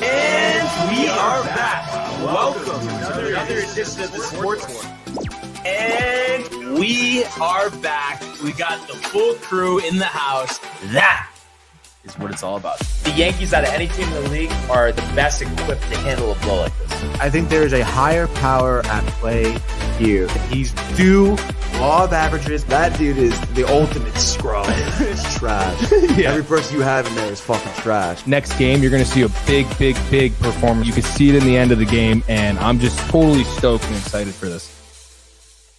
And we are back. Welcome to another edition of the Sportsport. And we are back. We got the full crew in the house. That is what it's all about. The Yankees, out of any team in the league, are the best equipped to handle a blow like this. I think there is a higher power at play here. He's due law of averages. That dude is the ultimate scrub. It's trash. Yeah. Every person you have in there is fucking trash. Next game, you're going to see a big performance. You can see it in the end of the game, and I'm just totally stoked and excited for this.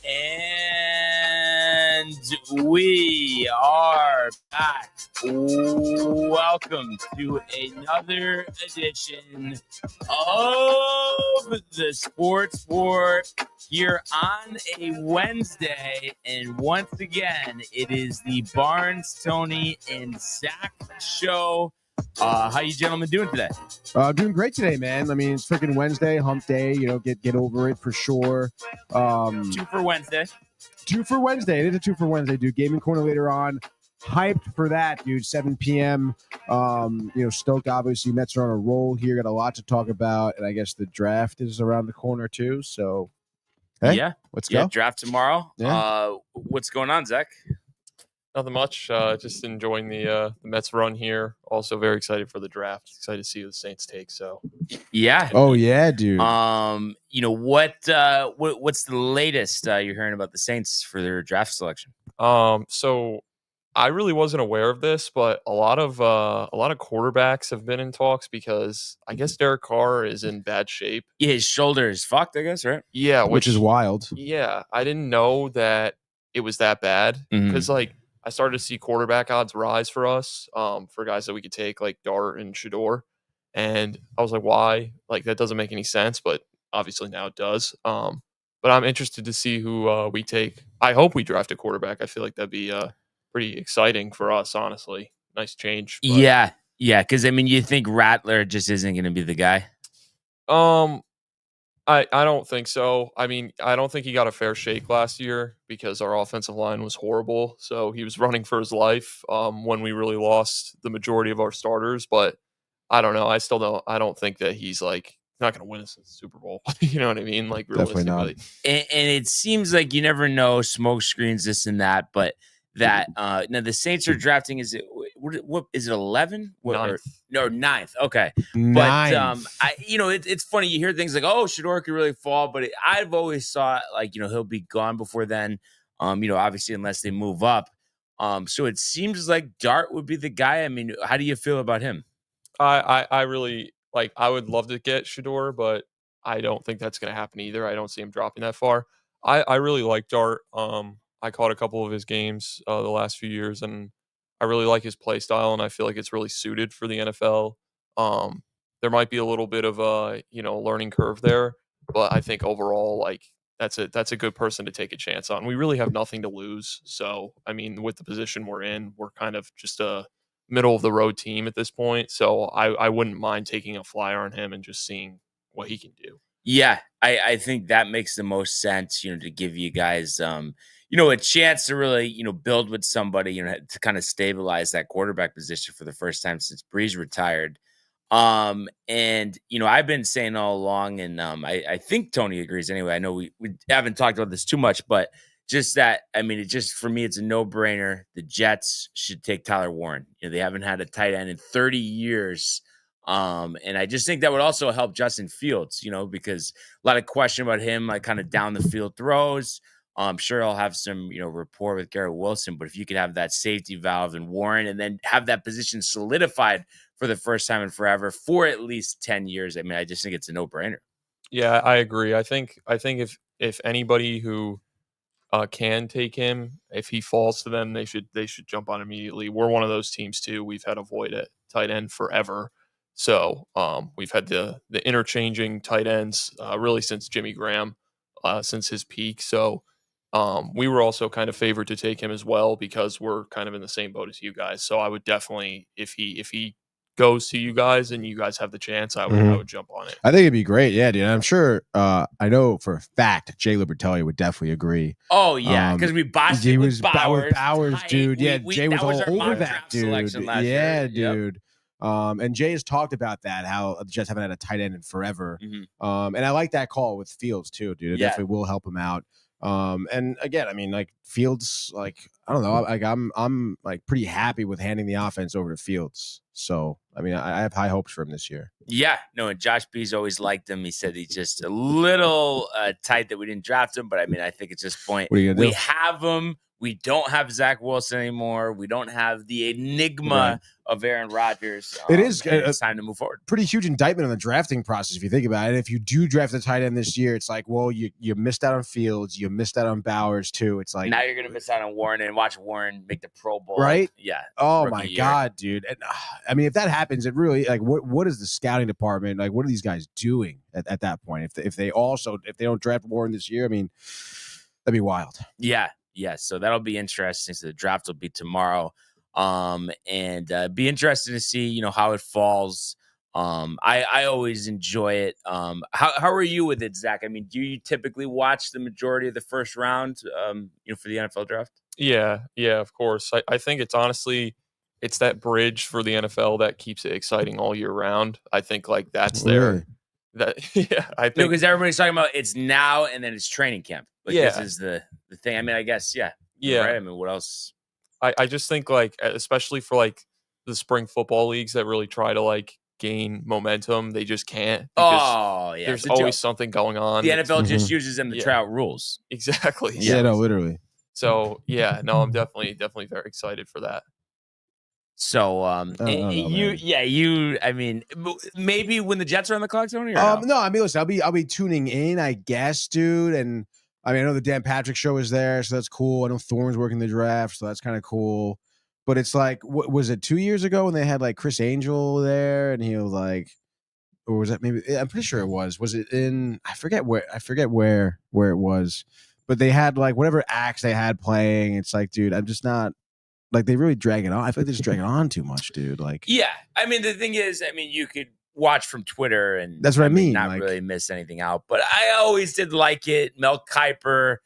And we are back. Welcome to another edition of the Sportsport here on a Wednesday. And once again, it is the Barnes, Tony, and Zach show. How you gentlemen doing today? Doing great today, man. I mean, it's freaking Wednesday, hump day. You know, get over it for sure. 2 for Wednesday. 2 for Wednesday. It is a 2 for Wednesday, dude. Gaming Corner later on. Hyped for that, dude. 7 p.m. Stoked, obviously. Mets are on a roll here. Got a lot to talk about. And I guess the draft is around the corner, too. So, hey, yeah, let's go. Draft tomorrow. Yeah. What's going on, Zach? Nothing much. Just enjoying the Mets run here. Also very excited for the draft. Excited to see who the Saints take. So, yeah. Oh yeah, dude. What's the latest you're hearing about the Saints for their draft selection? So I really wasn't aware of this, but a lot of quarterbacks have been in talks because I guess Derek Carr is in bad shape. Yeah, his shoulder is fucked, I guess, right? Yeah, which is wild. Yeah, I didn't know that it was that bad because I started to see quarterback odds rise for us, for guys that we could take like Dart and Shador. And I was like, why? Like, that doesn't make any sense, but obviously now it does. But I'm interested to see who we take. I hope we draft a quarterback. I feel like that'd be pretty exciting for us, honestly. Nice change. But. Yeah. Because, I mean, you think Rattler just isn't going to be the guy? I don't think so. I mean, I don't think he got a fair shake last year because our offensive line was horrible. So he was running for his life when we really lost the majority of our starters. But I don't know. I don't think that he's like not going to win us a Super Bowl. You know what I mean? Like, realistically. Definitely not. And it seems like you never know, smoke screens, this and that. But that now the Saints are drafting. Is it what is it 11? Ninth. Okay, but it's funny. You hear things like, oh, Shador could really fall, but I've always thought like he'll be gone before then. Obviously unless they move up. So it seems like Dart would be the guy. I mean, how do you feel about him? I really like. I would love to get Shador, but I don't think that's going to happen either. I don't see him dropping that far. I really like Dart. I caught a couple of his games the last few years, and I really like his play style, and I feel like it's really suited for the NFL. There might be a little bit of a learning curve there, but I think overall, like that's a good person to take a chance on. We really have nothing to lose, so I mean, with the position we're in, we're kind of just a middle of the road team at this point. So I wouldn't mind taking a flyer on him and just seeing what he can do. Yeah, I think that makes the most sense. To give you guys a chance to really, build with somebody, to kind of stabilize that quarterback position for the first time since Breeze retired. And, I've been saying all along, and I think Tony agrees anyway. I know we haven't talked about this too much, but just that, I mean, for me, it's a no-brainer. The Jets should take Tyler Warren. They haven't had a tight end in 30 years. And I just think that would also help Justin Fields, because a lot of question about him, like kind of down the field throws. I'm sure I'll have some, rapport with Garrett Wilson, but if you could have that safety valve and Warren and then have that position solidified for the first time in forever for at least 10 years, I mean, I just think it's a no-brainer. Yeah, I agree. I think if anybody who can take him, if he falls to them, they should jump on immediately. We're one of those teams too. We've had a void at tight end forever. So we've had the interchanging tight ends really since Jimmy Graham, since his peak. So we were also kind of favored to take him as well because we're kind of in the same boat as you guys. So I would definitely, if he goes to you guys and you guys have the chance, I would jump on it. I think it'd be great. Yeah, dude. I'm sure. I know for a fact Jay Libertelli would definitely agree. Oh yeah, because we botched it with Bowers, dude. Jay was all over that, dude. Yeah, dude. And Jay has talked about that, how the Jets haven't had a tight end in forever. Mhm. And I like that call with Fields too, dude. It Yeah. definitely will help him out. And again, I mean, like Fields, like I don't know, like I'm like pretty happy with handing the offense over to Fields. So I mean, I have high hopes for him this year. Yeah, no, and Josh B's always liked him. He said he's just a little tight that we didn't draft him, but I mean, I think at this point What are you gonna we do? have him. We don't have Zach Wilson anymore. We don't have the enigma of Aaron Rodgers. It is and it's time to move forward. Pretty huge indictment on the drafting process if you think about it. If you do draft a tight end this year, it's like, well, you missed out on Fields, you missed out on Bowers too. It's like Now you're gonna miss out on Warren and watch Warren make the Pro Bowl, Right? Yeah. oh rookie my year. God, dude. And, I mean, if that happens, it really like what is the scouting department like? What are these guys doing at that point? If they don't draft Warren this year, I mean, that'd be wild. Yeah. So that'll be interesting. So the draft will be tomorrow. And be interesting to see, how it falls. I always enjoy it. How are you with it, Zach? I mean, do you typically watch the majority of the first round, for the NFL draft? Yeah, of course. I think it's honestly, it's that bridge for the NFL that keeps it exciting all year round. I think like that's Really? I think Because everybody's talking about it's now and then it's training camp. Like this is the thing. I mean, I guess, yeah. Right? I mean, what else? I just think like, especially for like the spring football leagues that really try to like gain momentum, they just can't. Because there's always something going on. The NFL just uses them to try out rules. Exactly. Yeah, no, literally. So I'm definitely very excited for that. So, I mean, maybe when the Jets are on the clock, Tony. Or no, I mean, listen, I'll be tuning in, I guess, dude. And I mean, I know the Dan Patrick show is there, so that's cool. I know Thorne's working the draft, so that's kind of cool. But it's like, what was it 2 years ago when they had like Chris Angel there, and he was like, or was that maybe? I'm pretty sure it was. Was it in? I forget where it was. But they had like whatever acts they had playing. It's like, dude, I'm just not like they really drag it on. I feel like they just drag it on too much, dude. Like, yeah. I mean, the thing is, you could watch from Twitter and that's what I mean. Not like, really miss anything out. But I always did like it. Mel Kiper.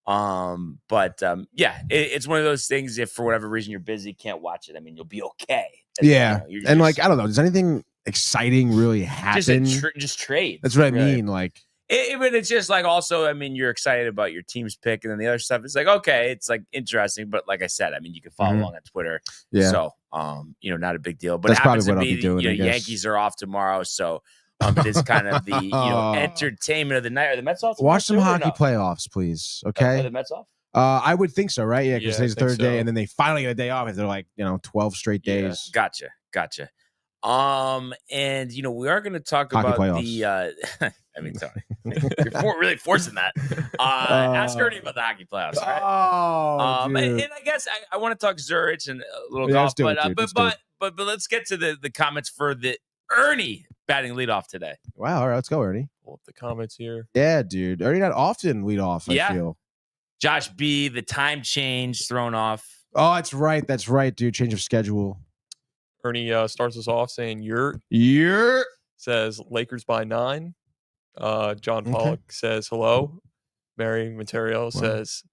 It's one of those things. If for whatever reason you're busy, can't watch it. I mean, you'll be okay. Yeah, and like I don't know. Does anything exciting really happen? Just trade. That's what I mean. Like. But it's just like also, I mean, you're excited about your team's pick, and then the other stuff is like, okay, it's like interesting, but like I said, I mean, you can follow along on Twitter, so not a big deal. But that's it happens probably what to be I'll be doing. Yankees are off tomorrow, so it is kind of the entertainment of the night. Are the Mets off? Watch some hockey playoffs, please. Okay, are the Mets off? I would think so, right? Yeah, because today's the third day, and then they finally get a day off. If they're like 12 straight days. Gotcha. And we are going to talk hockey about playoffs. the. I mean, sorry, you're really forcing that. Ask Ernie about the hockey playoffs, right? Dude. And I guess I want to talk Zurich and a little Let's golf, do it, dude. but let's get to the comments for the Ernie batting leadoff today. Wow, all right, let's go, Ernie. Pull up the comments here. Yeah, dude. Ernie not often lead off. I feel. Josh B, the time change thrown off. Oh, that's right, dude. Change of schedule. Ernie starts us off saying "You're." Says Lakers by 9. John Pollock says hello. Mary Material says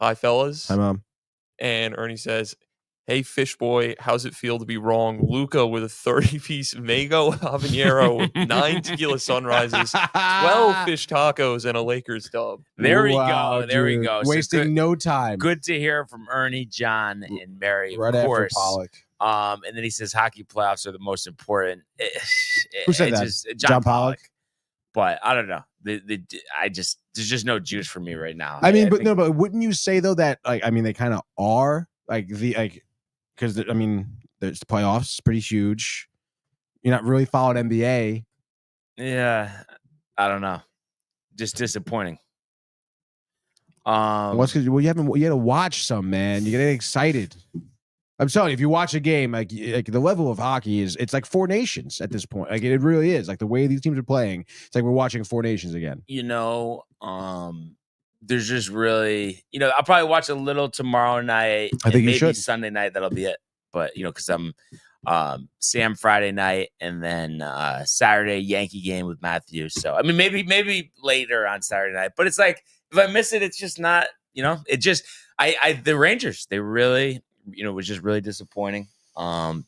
hi, fellas. Hi, Mom. And Ernie says, hey, fish boy, how's it feel to be wrong? Luca with a 30-piece Mago habanero, 9 tequila sunrises, 12 fish tacos, and a Lakers dub. There we go. Wasting no time. Good to hear from Ernie, John, and Mary, right of course. After Pollock. And then he says hockey playoffs are the most important. Who said that? John Pollock. But I don't know. There's just no juice for me right now. I mean, but wouldn't you say though that they kind of are because there's the playoffs, it's pretty huge. You're not really followed NBA. Yeah, I don't know. Just disappointing. You had to watch some, man. You get excited. I'm telling you, if you watch a game, like the level of hockey it's like Four Nations at this point. Like it really is. Like the way these teams are playing, it's like we're watching Four Nations again. There's just really, I'll probably watch a little tomorrow night. I think you maybe should. Sunday night, that'll be it. But because I'm Sam Friday night and then Saturday Yankee game with Matthew. So I mean, maybe later on Saturday night. But it's like if I miss it, it's just not. It just the Rangers. They really. Was just really disappointing. And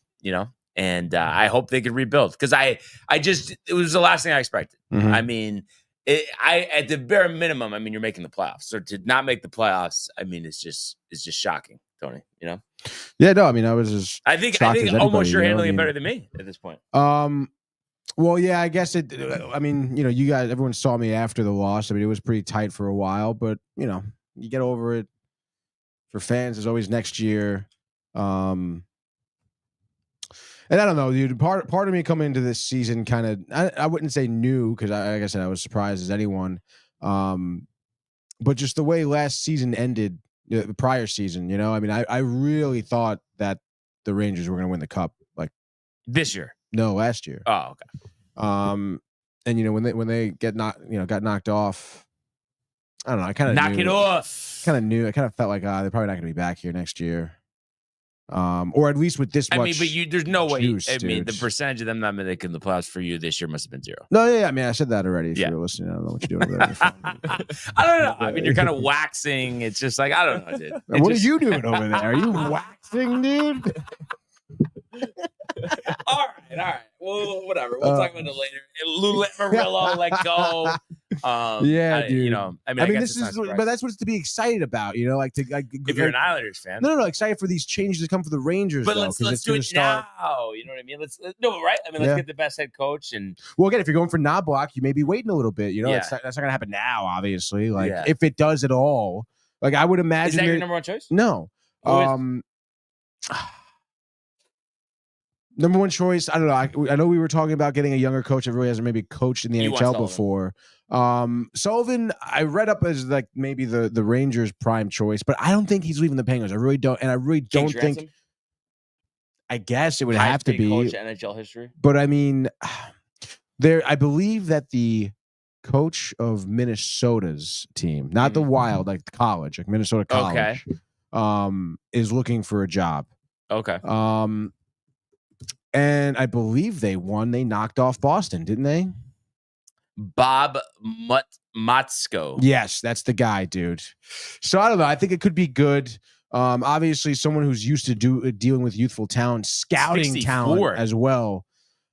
And I hope they could rebuild because it was the last thing I expected. Mhm. I mean, at the bare minimum, I mean, you're making the playoffs. So to not make the playoffs, I mean, it's just shocking, Tony. You know? Yeah, no, I mean, I was just. I think shocked as almost anybody, you're you know? handling I mean, it better than me at this point. Well, yeah, I guess it. I mean, you guys, everyone saw me after the loss. I mean, it was pretty tight for a while, but you get over it. For fans, there's always next year. And I don't know, dude. Part of me coming into this season kind of, I wouldn't say new because, like I said, I was surprised as anyone. But just the way last season ended, the prior season, I mean, I really thought that the Rangers were going to win the cup. Like this year? No, last year. Oh, okay. And when they got knocked off, I don't know. I kind of knock it off. Kind of knew. I kind of felt like they're probably not going to be back here next year. Or at least with this much. I mean, but there's no juice, way. I mean, dude. the percentage of them not making the playoffs for you this year must have been 0. No, yeah. I mean, I said that already. If Yeah. you were listening, I don't know what you're doing over there. I don't know. I mean, you're kind of waxing. It's just like I don't know, dude. What are you doing over there? Are you waxing, dude? All right. Well, whatever. We'll talk about it later. Lou Lamoriello let go. Yeah, dude. I mean, this is, but that's what's to be excited about. if you're an Islanders fan. No, excited for these changes to come for the Rangers. But though, let's do it now. You know what I mean? Let's right. I mean, let's get the best head coach and. Well, again, if you're going for Knobloch, you may be waiting a little bit. That's not going to happen now. Obviously, if it does at all, I would imagine. Is that your number one choice? No. Number one choice, I don't know. I know we were talking about getting a younger coach that really hasn't maybe coached in the NHL before. Sullivan, I read up as maybe the Rangers' prime choice, but I don't think he's leaving the Penguins. I really don't, and I really don't think. I guess it would have to be coach NHL history. But I mean, I believe that the coach of Minnesota's team, not the Wild, the college, Minnesota College, is looking for a job. Okay. And I believe they won. They knocked off Boston, didn't they? Bob Motzko. Yes, that's the guy, dude. So I don't know. I think it could be good. Obviously, someone who's used to dealing with youthful talent, scouting 64. talent as well.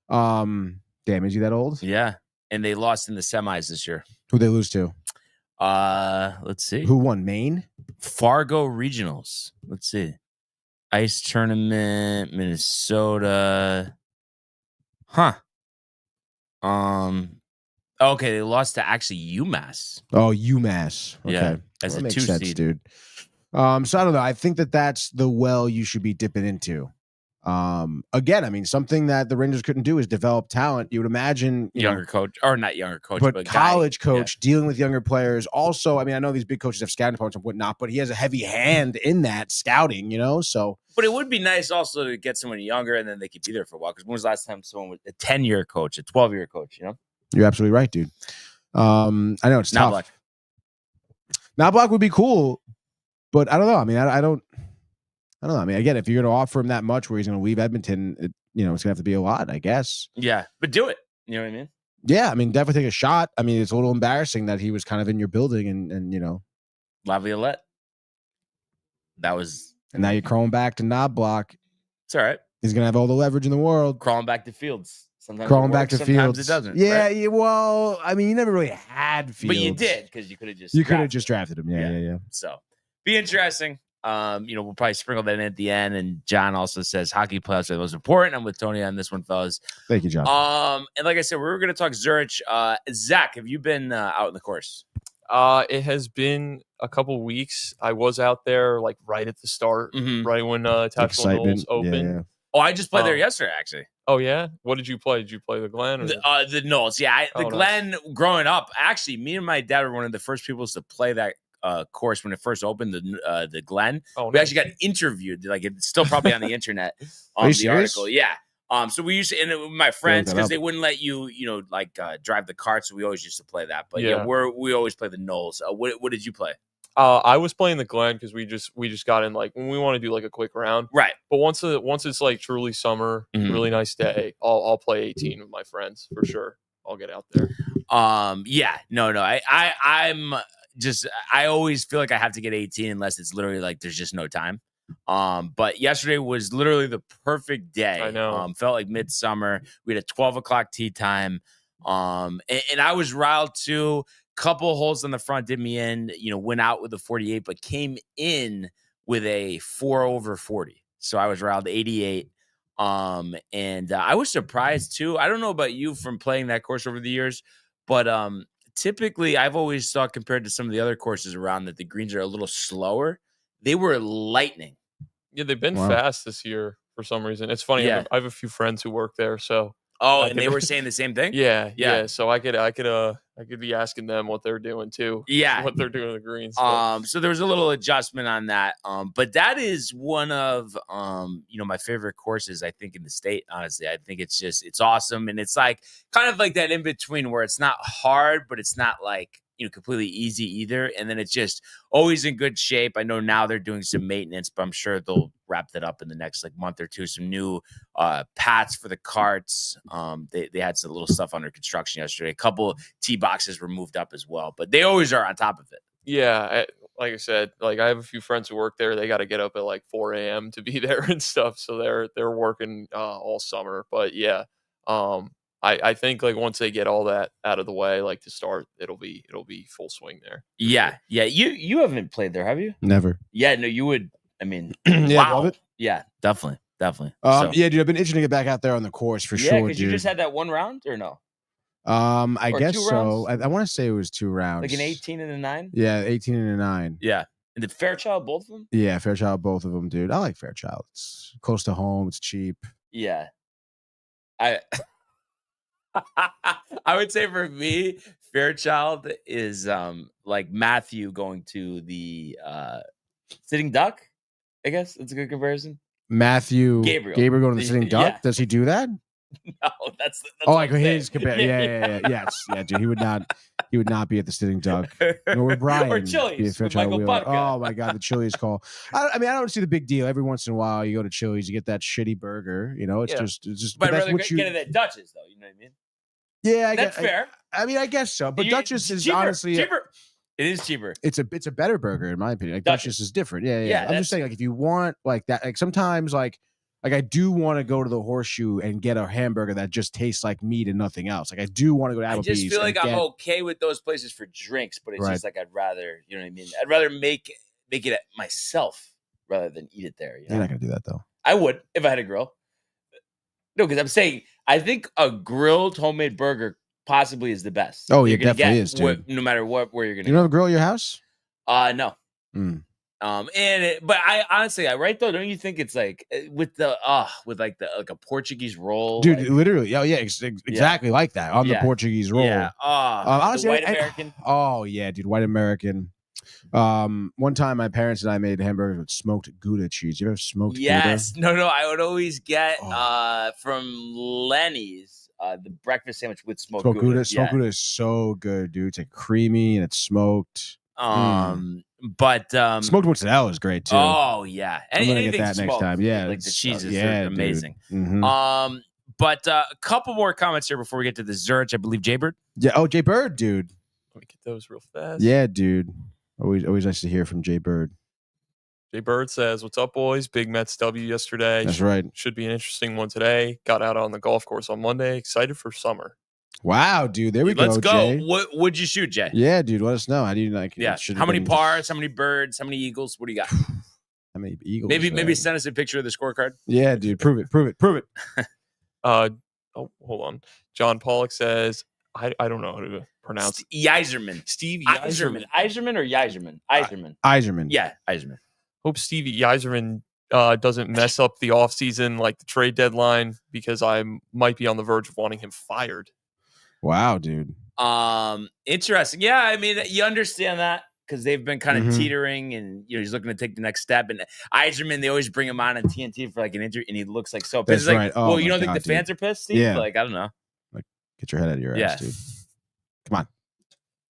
Damn, is he that old? Yeah, and they lost in the semis this year. Who they lose to? Let's see. Who won? Maine? Fargo Regionals. Let's see. Ice tournament, Minnesota. Huh. Okay, they lost to actually UMass. Oh, UMass. Okay. Yeah, as that a makes 2 sense, seed, dude. So I don't know. I think that's the well you should be dipping into. Again, I mean, something that the Rangers couldn't do is develop talent. You would imagine younger coach, or not younger coach, but college coach dealing with younger players. Also, I mean, I know these big coaches have scouting departments and whatnot, but he has a heavy hand in that scouting, So, but it would be nice also to get someone younger and then they could be there for a while. Because when was the last time someone was a 10-year coach, a 12-year coach? You're absolutely right, dude. I know it's tough. Knobloch would be cool, but I don't know. I mean, I don't know. I mean, again, if you're going to offer him that much where he's going to leave Edmonton, it's going to have to be a lot, I guess. Yeah, but do it. You know what I mean? Yeah, I mean, definitely take a shot. I mean, it's a little embarrassing that he was kind of in your building and Laviolette. That was. And now you're crawling back to Knobloch. It's all right. He's going to have all the leverage in the world. Crawling back to Fields. Sometimes crawling back to sometimes Fields. It doesn't. Yeah, right? yeah. Well, I mean, you never really had Fields. But you did because you could have just. drafted him. Yeah. So be interesting. We'll probably sprinkle that in at the end. And John also says hockey playoffs are the most important. I'm with Tony on this one, fellas. Thank you, John. And like I said, we were going to talk Zurich. Zach, have you been out in the course? It has been a couple weeks. I was out there right at the start, right when Tactical Knolls opened. Yeah. Oh, I just played there yesterday, actually. Oh, yeah? What did you play? Did you play the Glen? Or the Knolls, yeah. The Glen, nice. Growing up, actually, me and my dad were one of the first people to play that course when it first opened, the Glen. Oh, we actually got interviewed. It's still probably on the internet. Are you the serious? article. Yeah. So we used to, and with my friends, because they wouldn't let you, drive the cart. So we always used to play that. But we always play the Knolls. What did you play? I was playing the Glen because we just got in when we want to do a quick round. Right. But once it's truly summer, really nice day, I'll play 18 with my friends for sure. I'll get out there. Yeah. No. I'm just, I always feel like I have to get 18 unless it's literally there's just no time. But yesterday was literally the perfect day. I know. Felt like midsummer. We had a 12 o'clock tee time. And I was riled too. Couple holes on the front did me in, went out with a 48, but came in with a 4 over 40. So I was riled 88. And I was surprised too. I don't know about you from playing that course over the years, but typically I've always thought compared to some of the other courses around that the greens are a little slower. They were lightning. Yeah, they've been fast this year for some reason. It's funny. Yeah. I have a few friends who work there, so. And they were saying the same thing? Yeah. So I could be asking them what they're doing too. Yeah. What they're doing with the greens. So there was a little adjustment on that. But that is one of my favorite courses, I think, in the state, honestly. I think it's awesome. And it's like kind of like that in between where it's not hard, but it's not like completely easy either. And then it's just always in good shape. I know now they're doing some maintenance, but I'm sure they'll wrap that up in the next month or two. Some new pads for the carts. They had some little stuff under construction yesterday. A couple tee boxes were moved up as well, but they always are on top of it. Yeah. Like I said, I have a few friends who work there. They got to get up at 4 a.m. to be there and stuff. So they're working all summer, but yeah. I think once they get all that out of the way, to start, it'll be full swing there. Yeah. Yeah. You haven't played there, have you? Never. Yeah, no, you would. I mean, Yeah, wow. love it. Yeah, definitely. Yeah, dude, I've been itching to get back out there on the course for sure, because dude. you just had that one round or no? I Or guess 2 so. rounds? I want to say it was 2 rounds. Like an 18 and a 9? Yeah, 18 and a 9. Yeah. And did Fairchild both of them? Yeah, Fairchild, both of them, dude. I like Fairchild. It's close to home. It's cheap. Yeah. I would say for me, Fairchild is like Matthew going to the Sitting Duck. I guess that's a good comparison. Gabriel going to the Sitting Duck. Yeah. Does he do that? No, that's like his compare. Yeah. Yes, yeah, dude. He would not be at the Sitting Duck. Nor would Brian. Or Chili's with Michael Butka. Oh my God, the Chili's call. I don't see the big deal. Every once in a while, you go to Chili's, you get that shitty burger. It's just. But I'd that's rather what get it at Dutch's, though. You know what I mean? Yeah, That's fair. I guess so. But Duchess is cheaper, honestly cheaper. It is cheaper. It's a better burger in my opinion. Duchess is different. Yeah. I'm just saying, if you want that, sometimes I do want to go to the Horseshoe and get a hamburger that just tastes like meat and nothing else. I do want to go to Applebee's. I just feel like I'm okay with those places for drinks, but it's just I'd rather, you know what I mean? I'd rather make it myself rather than eat it there. You're not gonna do that though. I would if I had a grill. No, because I'm saying I think a grilled homemade burger possibly is the best. Oh, yeah, definitely is, dude. No matter where you're gonna. You don't have a grill at your house? No. But I honestly, right though, don't you think it's with a Portuguese roll, dude? Literally, exactly like that on the Portuguese roll. Yeah. Honestly, the white American. Oh yeah, dude, white American. One time my parents and I made hamburgers with smoked Gouda cheese. You ever smoked Gouda? Yes. No. I would always get from Lenny's the breakfast sandwich with smoked Gouda. Smoked Gouda is so good, dude. It's creamy and it's smoked. But smoked mozzarella is great too. Oh yeah, I'm gonna get that next time. Yeah, the cheeses are amazing. Mm-hmm. But a couple more comments here before we get to the Zurich. I believe Jaybird. Yeah. Oh, Jaybird, dude. Let me get those real fast. Yeah, dude. Always nice to hear from Jaybird. Jaybird says, "What's up, boys? Big Mets W yesterday. That's right. Should be an interesting one today. Got out on the golf course on Monday. Excited for summer." Wow, dude. There we go. Let's go. Jay. What would you shoot, Jay? Yeah, dude. Let us know. How do you like? Yeah. How many pars? How many birds? How many eagles? What do you got? How many eagles? Maybe send us a picture of the scorecard. Yeah, dude. Prove it. Hold on. John Pollock says, I don't know how to pronounce Yzerman. Steve Yzerman. Yzerman or Yzerman? Yzerman. Yeah, Yzerman. Hope Stevie Yzerman doesn't mess up the offseason like the trade deadline because I might be on the verge of wanting him fired. Wow, dude. Interesting. Yeah, I mean, you understand that because they've been kind of teetering, and he's looking to take the next step. And Yzerman, they always bring him on TNT for an injury, and he looks so pissed. That's right. Well, you don't think the fans are pissed, Steve? Yeah. I don't know. Get your head out of your ass, dude. Come on.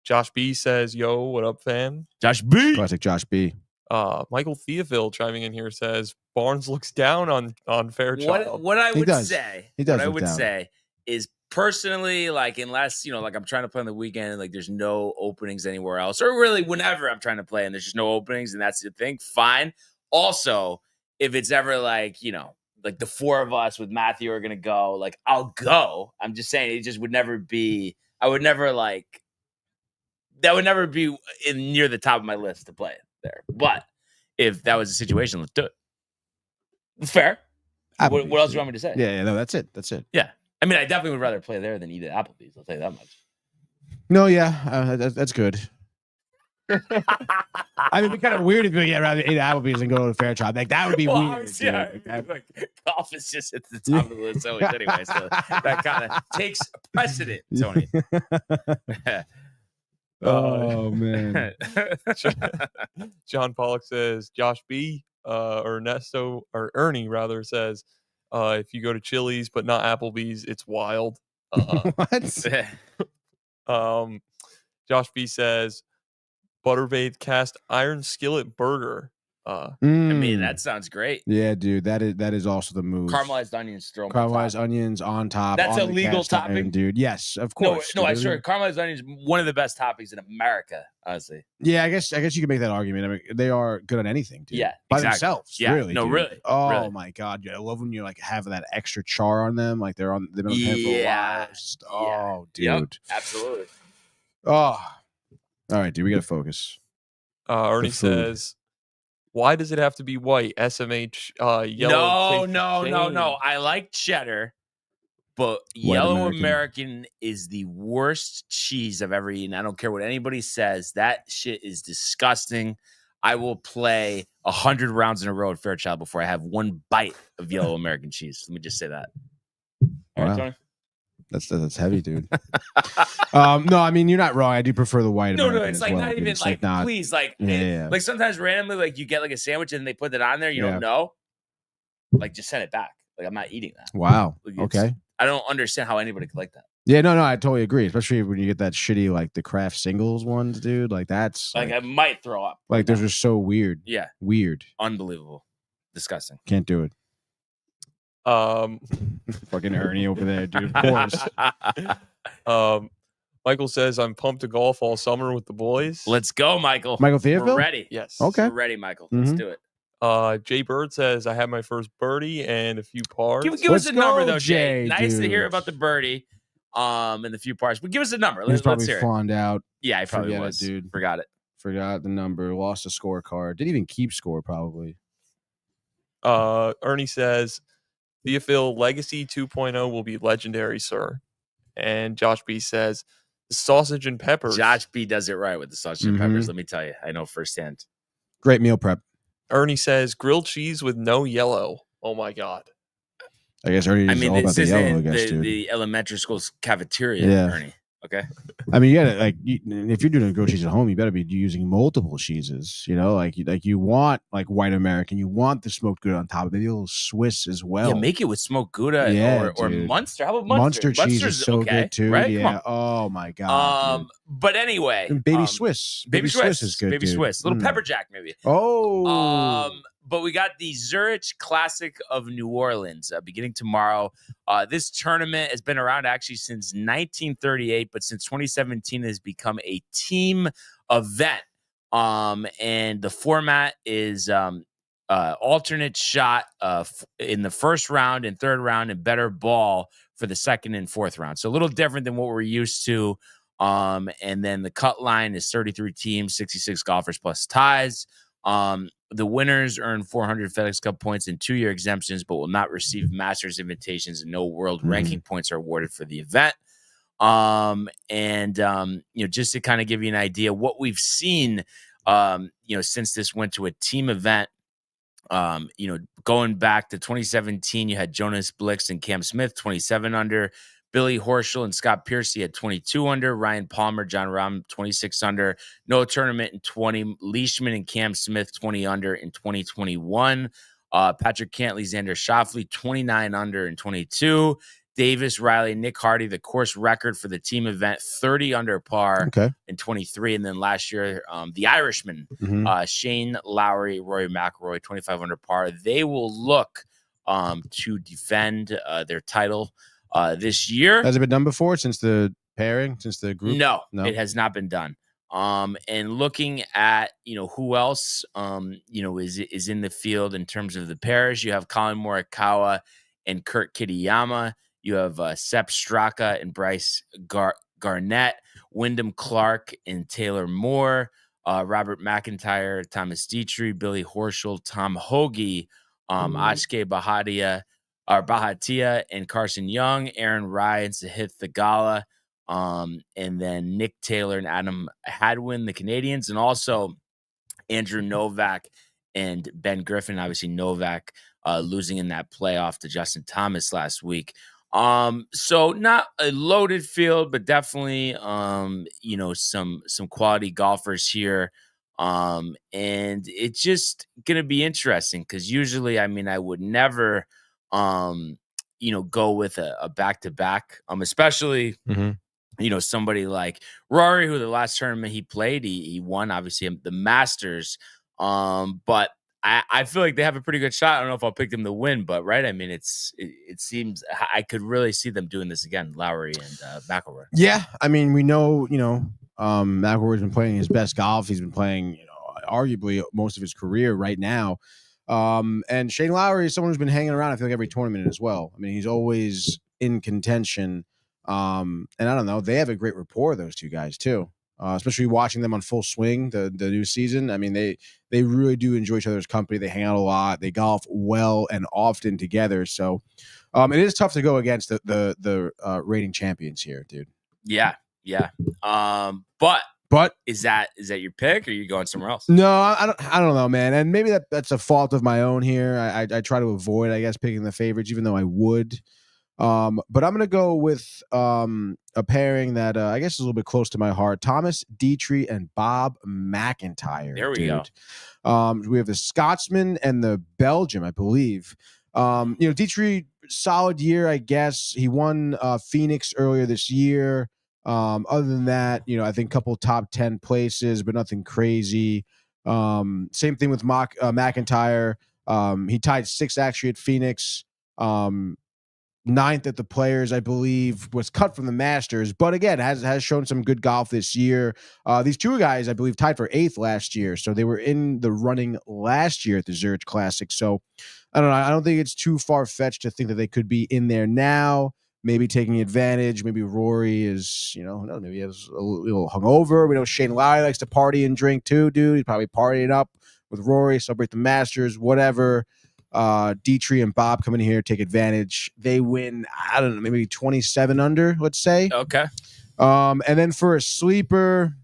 Josh B says, "Yo, what up, fam?" Josh B. Classic Josh B. Michael Theophil chiming in here says Barnes looks down on Fairchild. What I would say is personally, unless I'm trying to play on the weekend, there's no openings anywhere else, or really whenever I'm trying to play and there's just no openings, and that's the thing. Fine. Also, if it's ever like, like the four of us with Matthew are gonna go, like I'll go. I'm just saying it just would never be. I would never like. That would never be near the top of my list to play there. But if that was the situation, let's do it. It's fair. What else do you want me to say? Yeah, no, that's it. That's it. Yeah. I mean, I definitely would rather play there than eat at Applebee's. I'll tell you that much. No, yeah, that's good. I mean, it'd be kind of weird if you get around 8 Applebee's and go to Fairchild. Like that would be weird. Like golf is just at the top of the list always anyway. So that kind of takes precedent, Tony. Oh man. John Pollock says Josh B. Or Ernesto or Ernie rather says, if you go to Chili's but not Applebee's, it's wild. What? Josh B says butter-bathed cast iron skillet burger. I mean, that sounds great. Yeah, dude, that is also the move. Caramelized onions, throw caramelized onions on top. That's on a legal topping, iron, dude. Yes, of course. No, I swear, caramelized onions, one of the best toppings in America, honestly. Yeah, I guess you can make that argument. I mean, they are good on anything, dude. Yeah, by exactly. themselves. Yeah, really. No, dude. really. Oh really. My god, dude, I love when you like have that extra char on them, like they've been on the pan for a while. Just, oh, dude. Yep, absolutely. Oh, all right, dude, we gotta focus. Ernie says, why does it have to be white? SMH yellow. No. I like cheddar, but yellow American is the worst cheese I've ever eaten. I don't care what anybody says. That shit is disgusting. I will play 100 rounds in a row at Fairchild before I have one bite of yellow American cheese. Let me just say that. All right, Tony? That's heavy, dude. No, I mean, you're not wrong. I do prefer the white. No, it's like not even like please, like yeah. Like sometimes randomly, like you get like a sandwich and they put it on there, you don't know. Like just send it back. Like I'm not eating that. Wow. Like, okay. I don't understand how anybody could like that. Yeah, no, I totally agree. Especially when you get that shitty like the craft singles ones, dude. Like that's like I might throw up. Like those are so weird. Yeah. Weird. Unbelievable. Disgusting. Can't do it. Fucking Ernie over there, dude. Of course. Michael says, I'm pumped to golf all summer with the boys. Let's go, Michael. Michael Theophil? We're ready. Yes. Okay. We're ready, Michael. Let's do it. Jay Bird says, I had my first birdie and a few pars. Give us a number, though, Jay. Nice to hear about the birdie and the few pars. But give us a number. He's probably hear fawned out. Yeah, I probably was. Dude. Forgot it. Forgot the number. Lost a scorecard. Didn't even keep score, probably. Ernie says, Theophil Legacy 2.0 will be legendary, sir. And Josh B says, the sausage and peppers. Josh B does it right with the sausage and peppers. Let me tell you. I know firsthand. Great meal prep. Ernie says, grilled cheese with no yellow. Oh, my God. I guess Ernie is all about the yellow, I guess, dude. The elementary school's cafeteria, Ernie. Okay. I mean, you gotta like if you're doing grilled cheese at home, you better be using multiple cheeses. You know, like you want like white American, you want the smoked Gouda on top, maybe a little Swiss as well. Yeah, make it with smoked Gouda or Munster. How about Munster? Munster cheese is so good too. Right? Yeah. Oh my god. But anyway, and baby Swiss. Baby Swiss is good. Baby Swiss. Little pepper jack maybe. Oh. But we got the Zurich Classic of New Orleans beginning tomorrow. This tournament has been around actually since 1938, but since 2017 has become a team event. And the format is alternate shot in the first round and third round and better ball for the second and fourth round. So a little different than what we're used to. And then the cut line is 33 teams, 66 golfers plus ties. The winners earn 400 FedEx Cup points and 2-year exemptions, but will not receive Masters invitations, and no world ranking points are awarded for the event. Just to kind of give you an idea, what we've seen, since this went to a team event, going back to 2017, you had Jonas Blix and Cam Smith, 27 under. Billy Horschel and Scott Piercy had 22 under. Ryan Palmer, John Rahm, 26 under. No tournament in 20. Leishman and Cam Smith, 20 under in 2021. Patrick Cantley, Xander Schauffele, 29 under in 22. Davis, Riley, Nick Hardy, the course record for the team event, 30 under par in 23. And then last year, the Irishman, Shane Lowry, Rory McIlroy, 25 under par. They will look to defend their title this year. Has it been done before since the pairing, since the group? No, it has not been done. And looking at, who else, is in the field in terms of the pairs, you have Colin Morikawa and Kurt Kitayama. You have Sepp Straka and Bryce Garnett, Wyndham Clark and Taylor Moore, Robert McIntyre, Thomas Dietrich, Billy Horschel, Tom Hoagie, Ashke Bahatia and Carson Young, Aaron Rye and Sahith Theegala, and then Nick Taylor and Adam Hadwin, the Canadians, and also Andrew Novak and Ben Griffin. Obviously, Novak losing in that playoff to Justin Thomas last week. So not a loaded field, but definitely, some quality golfers here. And it's just going to be interesting because usually, I would never, go with a back-to-back, especially, somebody like Rory, who the last tournament he played, he won, obviously, the Masters. But I feel like they have a pretty good shot. I don't know if I'll pick them to win, but right. It seems I could really see them doing this again, Lowry and McIlroy. Yeah. We know, McIlroy's been playing his best golf. He's been playing, arguably most of his career right now. And Shane Lowry is someone who's been hanging around, I feel like, every tournament as well. He's always in contention. And I don't know, they have a great rapport, those two guys too. Especially watching them on Full Swing, the new season. They really do enjoy each other's company. They hang out a lot. They golf well and often together. So it is tough to go against the reigning champions here, dude. Yeah. But is that your pick, or are you going somewhere else? No, I don't know, man. And maybe that's a fault of my own here. I try to avoid, I guess, picking the favorites, even though I would. But I'm going to go with a pairing that I guess is a little bit close to my heart. Thomas Dietrich and Bob McIntyre. There we go. We have the Scotsman and the Belgian, I believe. Dietrich, solid year, I guess. He won Phoenix earlier this year. Other than that, I think a couple top 10 places, but nothing crazy. Same thing with McIntyre. He tied 6th actually at Phoenix. 9th at the Players, I believe, was cut from the Masters, but again, has shown some good golf this year. These two guys, I believe, tied for 8th last year, so they were in the running last year at the Zurich Classic. So I don't know. I don't think it's too far-fetched to think that they could be in there now, maybe taking advantage. Maybe Rory is, maybe he has a little hungover. We know Shane Lowry likes to party and drink too, dude. He's probably partying up with Rory, celebrate the Masters, whatever. Dietrich and Bob come in here, take advantage. They win, I don't know, maybe 27 under, let's say. Okay. And then for a sleeper,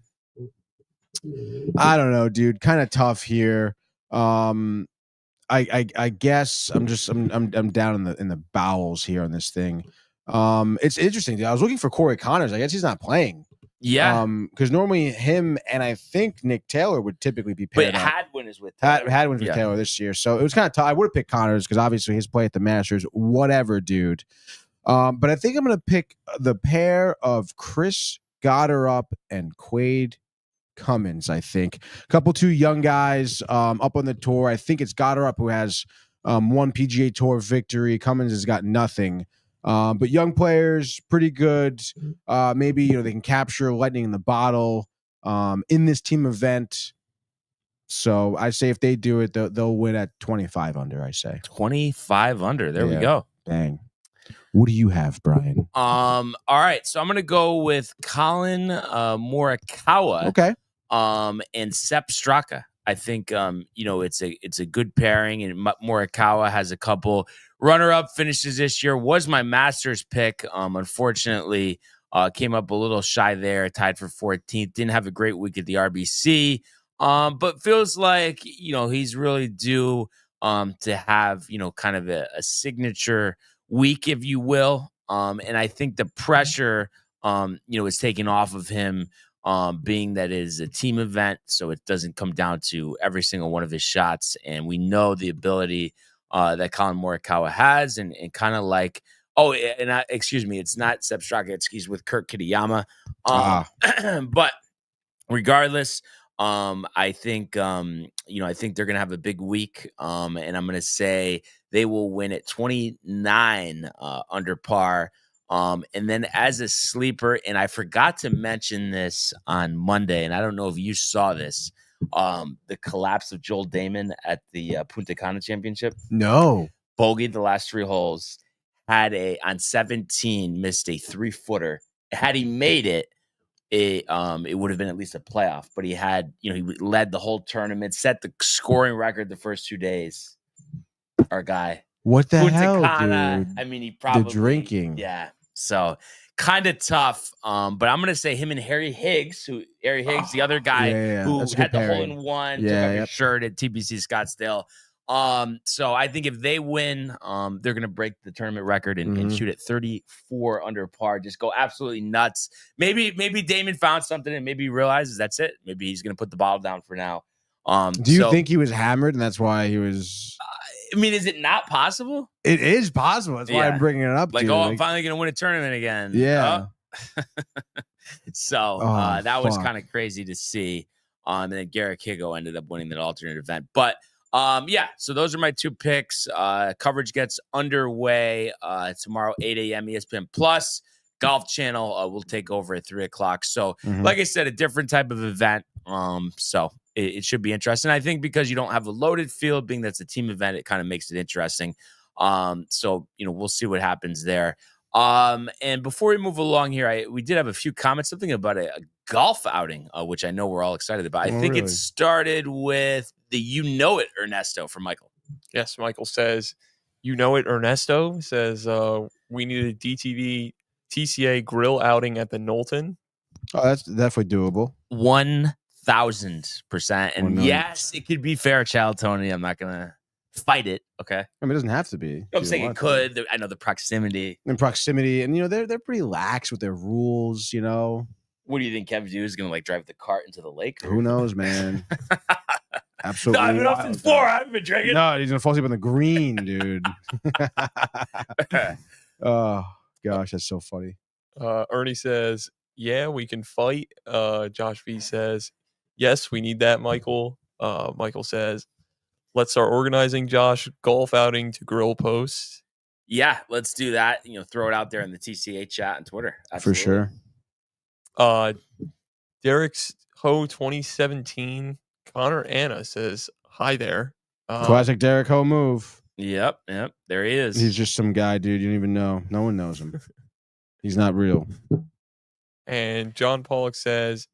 I don't know, dude. Kind of tough here. I guess I'm down in the bowels here on this thing. It's interesting, dude. I was looking for Corey Connors. I guess he's not playing. Yeah. Because normally him and I think Nick Taylor would typically be paired up. But Hadwin is with Taylor. Hadwin's with Taylor this year. So it was kind of tough. I would have picked Connors because obviously his play at the Masters, whatever, dude. But I think I'm going to pick the pair of Chris Gotterup and Quade Cummins, I think. Two young guys up on the tour. I think it's Gotterup who has one PGA Tour victory. Cummins has got nothing. But young players, pretty good. Maybe they can capture lightning in the bottle in this team event. So I say if they do it, they'll win at 25 under. I say 25 under. There we go. Bang. What do you have, Brian? All right, so I'm gonna go with Colin Morikawa. Okay. And Sepp Straka. I think it's a good pairing, and Morikawa has a couple runner-up finishes this year. Was my Masters pick. Unfortunately, came up a little shy there, tied for 14th. Didn't have a great week at the RBC, but feels like he's really due to have kind of a signature week, if you will. And I think the pressure is taken off of him. Being that it is a team event, so it doesn't come down to every single one of his shots. And we know the ability that Colin Morikawa has, and kind of like, it's not Sepp Straka, he's with Kurt Kitayama. But regardless, I think they're gonna have a big week, and I'm gonna say they will win at 29 under par. And then as a sleeper, and I forgot to mention this on Monday, and I don't know if you saw this, the collapse of Joel Damon at the Punta Cana Championship. No. Bogeyed the last 3 holes, had on 17 missed a 3-footer. Had he made it, it would have been at least a playoff. But he had, he led the whole tournament, set the scoring record the first 2 days. Our guy. What the Punta hell, Cana, dude? I mean, he probably the drinking. Yeah. So kind of tough. But I'm gonna say him and Harry Higgs, the other guy who had the hole in one, took off his shirt at TPC Scottsdale. So I think if they win, they're gonna break the tournament record and shoot at 34 under par. Just go absolutely nuts. Maybe Damon found something and maybe he realizes that's it. Maybe he's gonna put the bottle down for now. Do you think he was hammered and that's why he was? I mean, is it not possible? It is possible. That's why I'm bringing it up. Like, I'm finally going to win a tournament again. Yeah. So that was kind of crazy to see. And then Garrett Higo ended up winning that alternate event. But so those are my 2 picks. Coverage gets underway tomorrow, 8 a.m. ESPN Plus. Golf Channel will take over at 3 o'clock. So, like I said, a different type of event. So it should be interesting. I think because you don't have a loaded field, being that's a team event, it kind of makes it interesting. So we'll see what happens there. And before we move along here, we did have a few comments, something about a golf outing, which I know we're all excited about. I think it started with the Ernesto from Michael. Yes, Michael says, Ernesto says we need a DTV TCA grill outing at the Knowlton. Oh, that's definitely doable. 1,000%. And yes, it could be Fairchild, Tony. I'm not gonna fight it. Okay. I mean, it doesn't have to be. I'm saying it could. I know the proximity. And they're pretty lax with their rules. What do you think Kevin Dew is gonna drive the cart into the lake? Who knows, man? Absolutely. No, I've been off since 4. I haven't been drinking. No, he's gonna fall asleep on the green, dude. Oh gosh, that's so funny. Ernie says, "Yeah, we can fight." Josh V says, "Yes, we need that, Michael." Michael says, "Let's start organizing, Josh. Golf outing to grill post." Yeah, let's do that. Throw it out there in the TCA chat and Twitter. Absolutely. For sure. Derek's Ho 2017. Connor Anna says, "Hi there." Classic Derek Ho move. Yep. There he is. He's just some guy, dude. You don't even know. No one knows him. He's not real. And John Pollock says,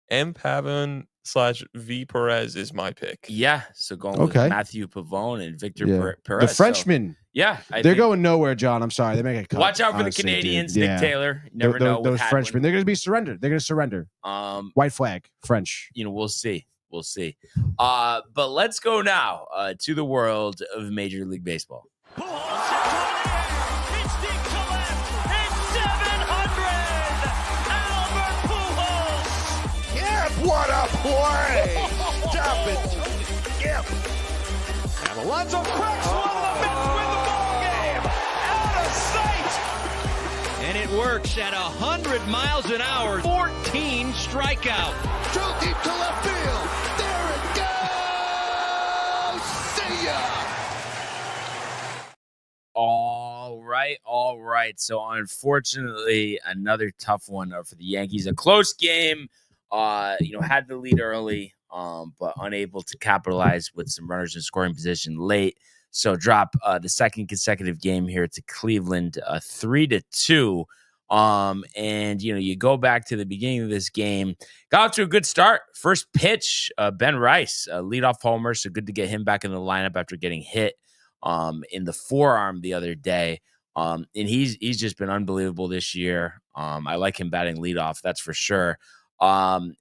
M. Pavon / V. Perez is my pick. Yeah. So going with Matthew Pavone and Victor Perez. The Frenchman. So, they're going nowhere, John. I'm sorry. They make a cut. Watch out for the Canadians. Nick Taylor. You never know. Those Frenchmen. They're going to be surrendered. They're going to surrender. White flag. French. We'll see. But let's go now to the world of Major League Baseball. It's deep to left. It's 700. Albert Pujols. Yeah, what a play. Stop it. Yep. And Alonso cracks one of the Mets win the ball game. Out of sight. And it works at 100 miles an hour. 14 strikeout. Too deep to left field. There it goes. See ya. All right. So unfortunately, another tough one for the Yankees. A close game. Had the lead early, but unable to capitalize with some runners in scoring position late. So drop the second consecutive game here to Cleveland, 3-2. And you go back to the beginning of this game, got off to a good start. First pitch, Ben Rice, leadoff homer. So good to get him back in the lineup after getting hit in the forearm the other day. And he's just been unbelievable this year. I like him batting leadoff, that's for sure. And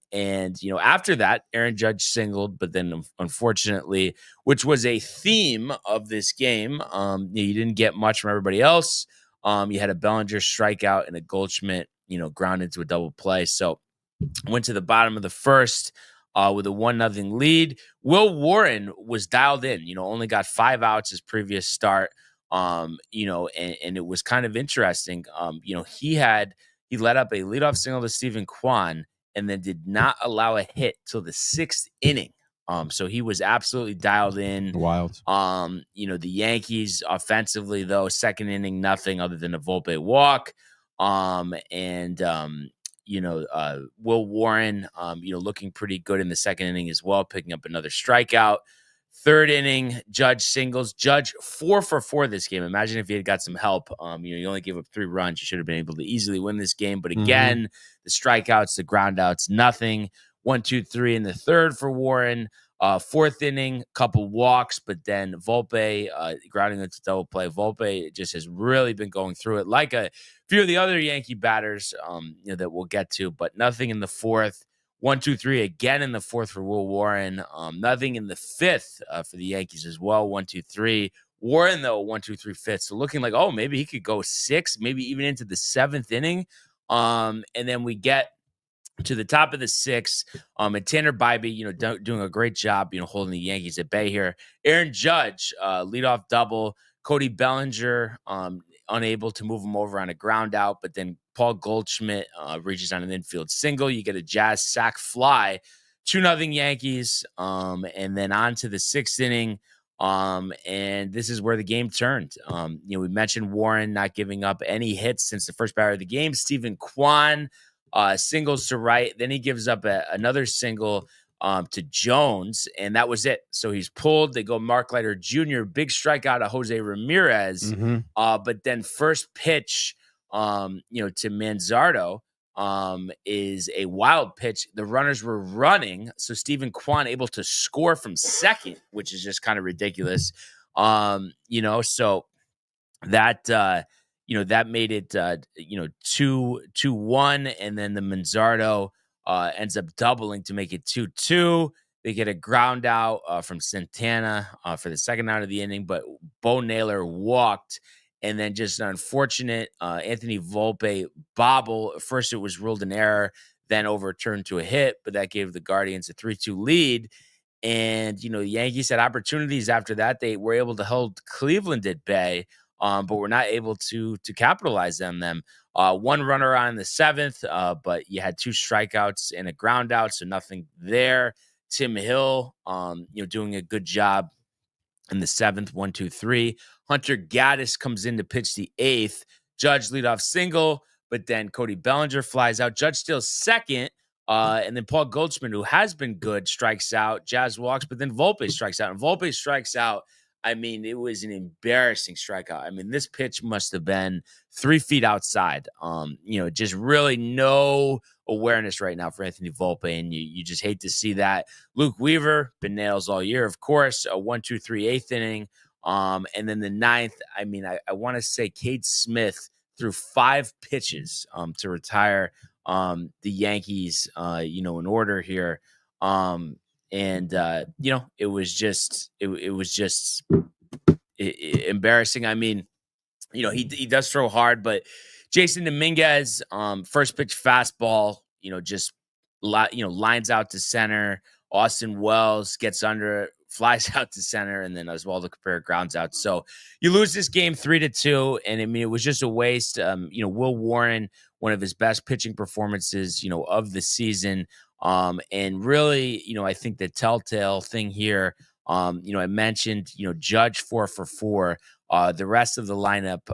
after that, Aaron Judge singled, but then unfortunately, which was a theme of this game, you didn't get much from everybody else. You had a Bellinger strikeout and a Goldschmidt, ground into a double play. So went to the bottom of the first with a 1-0 lead. Will Warren was dialed in, only got 5 outs his previous start. And it was kind of interesting. He let up a leadoff single to Stephen Kwan and then did not allow a hit till the 6th inning. So he was absolutely dialed in. Wild. The Yankees offensively, though, second inning, nothing other than a Volpe walk. Will Warren, looking pretty good in the second inning as well, picking up another strikeout. Third inning, Judge singles. Judge 4 for 4 this game. Imagine if he had got some help. You only gave up 3 runs. You should have been able to easily win this game. But again, the strikeouts, the groundouts, nothing. 1, 2, 3 in the third for Warren. Fourth inning, couple walks, but then Volpe grounding into double play. Volpe just has really been going through it like a few of the other Yankee batters that we'll get to, but nothing in the fourth. 1, 2, 3 again in the fourth for Will Warren. Nothing in the fifth for the Yankees as well. 1, 2, 3. Warren, though, 1, 2, 3 fifth. So looking like, maybe he could go 6, maybe even into the 7th inning. And then we get to the top of the 6th, and Tanner Bybee, doing a great job, holding the Yankees at bay here. Aaron Judge, leadoff double. Cody Bellinger, unable to move him over on a ground out, but then Paul Goldschmidt reaches on an infield single. You get a Jazz sac fly, 2-0 Yankees, and then on to the 6th inning. And this is where the game turned. We mentioned Warren not giving up any hits since the first batter of the game. Stephen Kwan singles to right. Then he gives up another single to Jones, and that was it. So he's pulled. They go Mark Leiter Jr., big strikeout of Jose Ramirez. But then first pitch, to Manzardo is a wild pitch. The runners were running, so Stephen Kwan able to score from second, which is just kind of ridiculous. So that that made it 2-1, and then the Manzardo ends up doubling to make it 2-2. They get a ground out from Santana for the second out of the inning, but Bo Naylor walked. And then just an unfortunate Anthony Volpe bobble. First, it was ruled an error, then overturned to a hit, but that gave the Guardians a 3-2 lead. And, the Yankees had opportunities after that. They were able to hold Cleveland at bay, but were not able to capitalize on them. One runner on in the 7th, but you had 2 strikeouts and a ground out, so nothing there. Tim Hill, doing a good job in the 7th, 1, 2, 3. Hunter Gaddis comes in to pitch the 8th. Judge leadoff single, but then Cody Bellinger flies out. Judge steals second, and then Paul Goldschmidt, who has been good, strikes out. Jazz walks, but then Volpe strikes out. And Volpe strikes out. I mean, it was an embarrassing strikeout. I mean, this pitch must have been 3 feet outside. Just really no awareness right now for Anthony Volpe, and you just hate to see that. Luke Weaver, been nails all year, of course. A 1, 2, 3, 8th inning. And then the 9th, I want to say Cade Smith threw 5 pitches to retire the Yankees, in order here. It was just embarrassing. I mean, he does throw hard, but Jason Dominguez, first pitch fastball, lines out to center. Austin Wells gets under it, flies out to center, and then Oswaldo Cabrera grounds out. So you lose this game 3-2, and it was just a waste. Will Warren, one of his best pitching performances, of the season. And really, I think the telltale thing here, I mentioned, Judge 4 for 4, the rest of the lineup,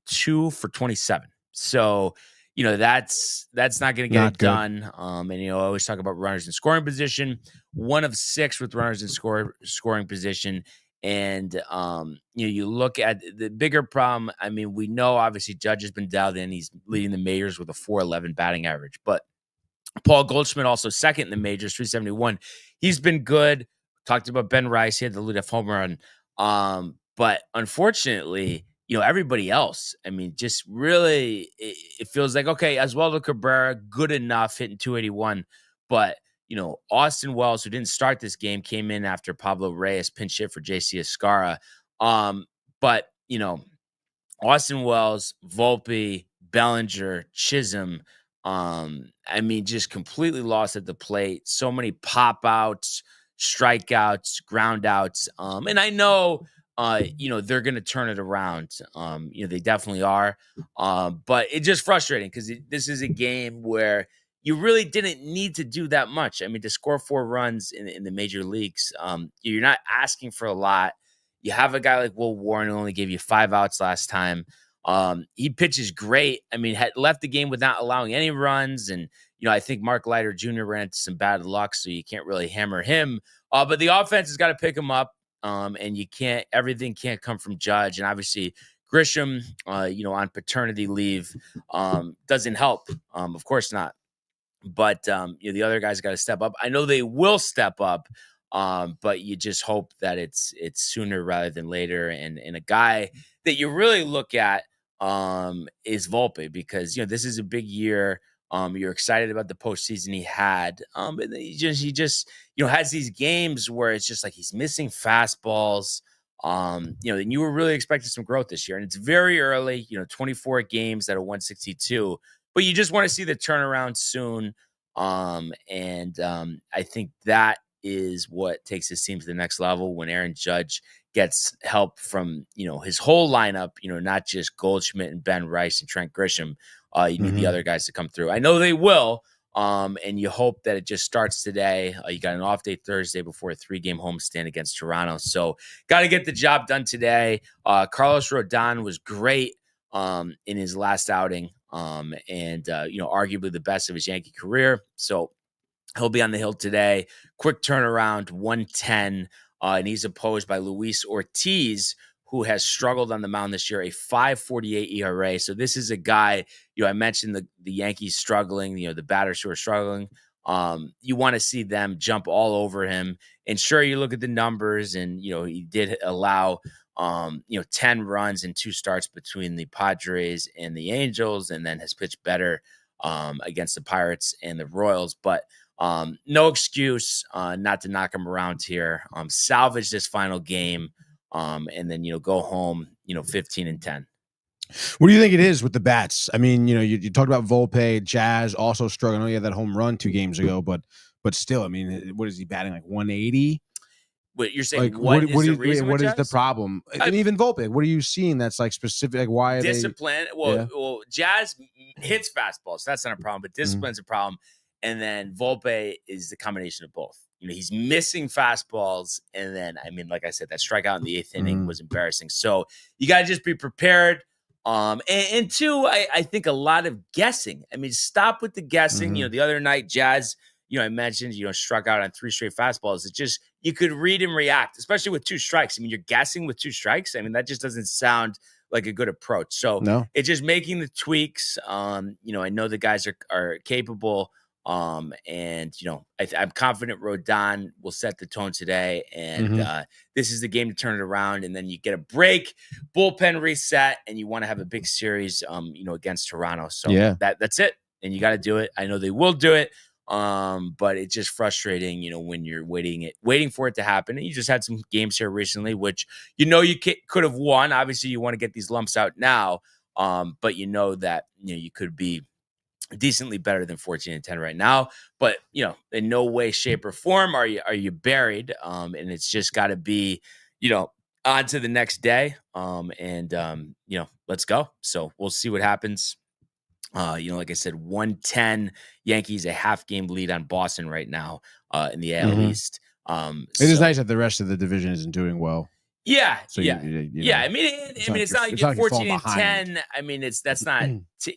2 for 27. So, that's not going to get it done. And, I always talk about runners in scoring position, 1 of 6 with runners in scoring position. And, you look at the bigger problem. I mean, we know obviously Judge has been dialed in. He's leading the majors with a 4.11 batting average, but Paul Goldschmidt also second in the majors, 371. He's been good. Talked about Ben Rice. He had the leadoff home run. But unfortunately, everybody else, just really, it feels like, okay, Oswaldo Cabrera, good enough, hitting 281. But, Austin Wells, who didn't start this game, came in after Pablo Reyes pinch hit for JC Escarra. But, Austin Wells, Volpe, Bellinger, Chisholm, just completely lost at the plate. So many pop outs, strikeouts, ground outs. And I know, they're going to turn it around. They definitely are. But it's just frustrating because this is a game where you really didn't need to do that much. To score 4 runs in the major leagues, you're not asking for a lot. You have a guy like Will Warren who only gave you 5 outs last time. He pitches great. I mean, had left the game without allowing any runs. And, I think Mark Leiter Jr. ran into some bad luck, so you can't really hammer him. But the offense has got to pick him up. And everything can't come from Judge. And obviously Grisham, on paternity leave, doesn't help. Of course not. But, the other guys got to step up. I know they will step up, but you just hope that it's sooner rather than later. And a guy that you really look at is Volpe, because, this is a big year. You're excited about the postseason he had. And he just has these games where it's just like he's missing fastballs. And you were really expecting some growth this year. And it's very early, 24 games at a 162. But you just want to see the turnaround soon. I think that is what takes his team to the next level when Aaron Judge gets help from, his whole lineup, not just Goldschmidt and Ben Rice and Trent Grisham. You need the other guys to come through. I know they will. And you hope that it just starts today. You got an off day Thursday before a 3-game homestand against Toronto. So got to get the job done today. Carlos Rodon was great in his last outing. Arguably the best of his Yankee career. So he'll be on the hill today. Quick turnaround, 110. And he's opposed by Luis Ortiz, who has struggled on the mound this year, a 5.48 ERA. So this is a guy, I mentioned the Yankees struggling, the batters who are struggling. You want to see them jump all over him. And sure, you look at the numbers and, he did allow 10 runs in 2 starts between the Padres and the Angels, and then has pitched better against the Pirates and the Royals. But no excuse not to knock him around here. Salvage this final game, and then, go home, 15-10. What do you think it is with the bats? I mean, you talked about Volpe, Jazz also struggling. I know he had that home run 2 games ago, but still, I mean, what is he batting, like 180? What you're saying? Like, what is the problem? And even Volpe, what are you seeing that's like specific? Like, why are discipline? Well, Jazz hits fastballs. That's not a problem, but discipline's a problem. And then Volpe is the combination of both. He's missing fastballs, and then, I mean, like I said, that strikeout in the 8th inning was embarrassing. So you got to just be prepared. And 2, I think a lot of guessing. I mean, stop with the guessing. The other night, Jazz, I mentioned, struck out on 3 straight fastballs. It's just, you could read and react, especially with 2 strikes. I mean, you're guessing with 2 strikes. I mean, that just doesn't sound like a good approach. So it's just making the tweaks. I know the guys are capable. I'm confident Rodon will set the tone today. And this is the game to turn it around. And then you get a break, bullpen reset, and you want to have a big series, against Toronto. So that's it. And you got to do it. I know they will do it. But it's just frustrating, when you're waiting for it to happen. And you just had some games here recently, which, you could have won. Obviously, you want to get these lumps out now. But that, you could be decently better than 14-10 right now. But, in no way, shape, or form are you buried. And it's just got to be, on to the next day. Let's go. So we'll see what happens. Like I said, 110 Yankees, a half-game lead on Boston right now in the AL East. It is nice that the rest of the division isn't doing well. Yeah, so yeah. I mean, it's not like you're 14-10. I mean, that's not.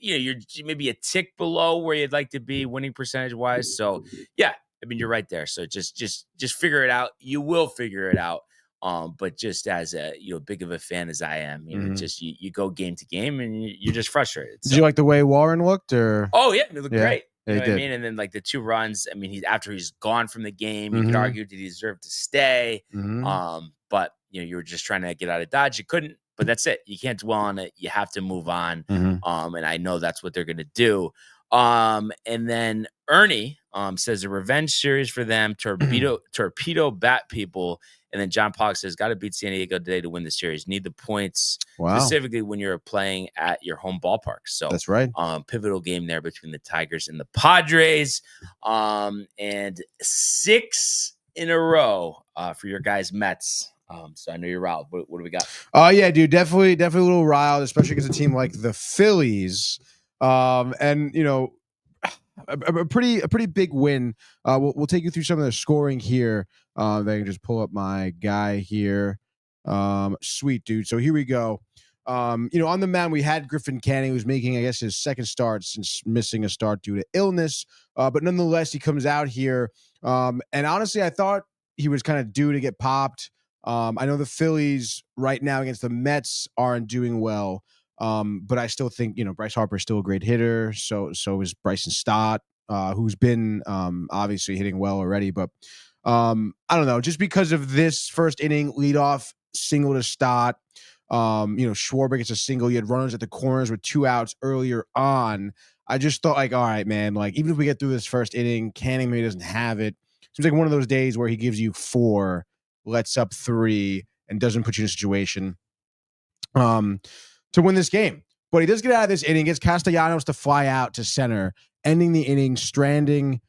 You're maybe a tick below where you'd like to be winning percentage-wise. So yeah, I mean, you're right there. So just figure it out. You will figure it out. But just as a big of a fan as I am, just you go game to game and you're just frustrated. So. Did you like the way Warren looked? Or oh yeah, he looked great. You know what I mean? And then like the 2 runs. I mean, after he's gone from the game, you could argue did he deserve to stay? But you were just trying to get out of Dodge. You couldn't. But that's it. You can't dwell on it. You have to move on. And I know that's what they're going to do. And then Ernie says a revenge series for them. Torpedo bat people. And then John Pollock says, got to beat San Diego today to win the series. Need the points, specifically when you're playing at your home ballpark. So that's right. Pivotal game there between the Tigers and the Padres. And 6 in a row for your guys Mets. So I know you're riled. What do we got? Yeah, dude, definitely a little riled, especially against a team like the Phillies. And a pretty big win. We'll take you through some of the scoring here. Then I can just pull up my guy here. Sweet, dude. So here we go. On the mound, we had Griffin Canning, who's making, I guess, his second start since missing a start due to illness. But nonetheless, he comes out here. And honestly, I thought he was kind of due to get popped. I know the Phillies right now against the Mets aren't doing well. But I still think, Bryce Harper is still a great hitter. So is Bryson Stott, who's been obviously hitting well already. But I don't know, just because of this first inning leadoff single to Stott, Schwarber gets a single. You had runners at the corners with 2 outs earlier on. I just thought, all right, man, even if we get through this first inning, Canning maybe doesn't have it. Seems like one of those days where he gives you 4, lets up 3, and doesn't put you in a situation to win this game. But he does get out of this inning, gets Castellanos to fly out to center, ending the inning, stranding,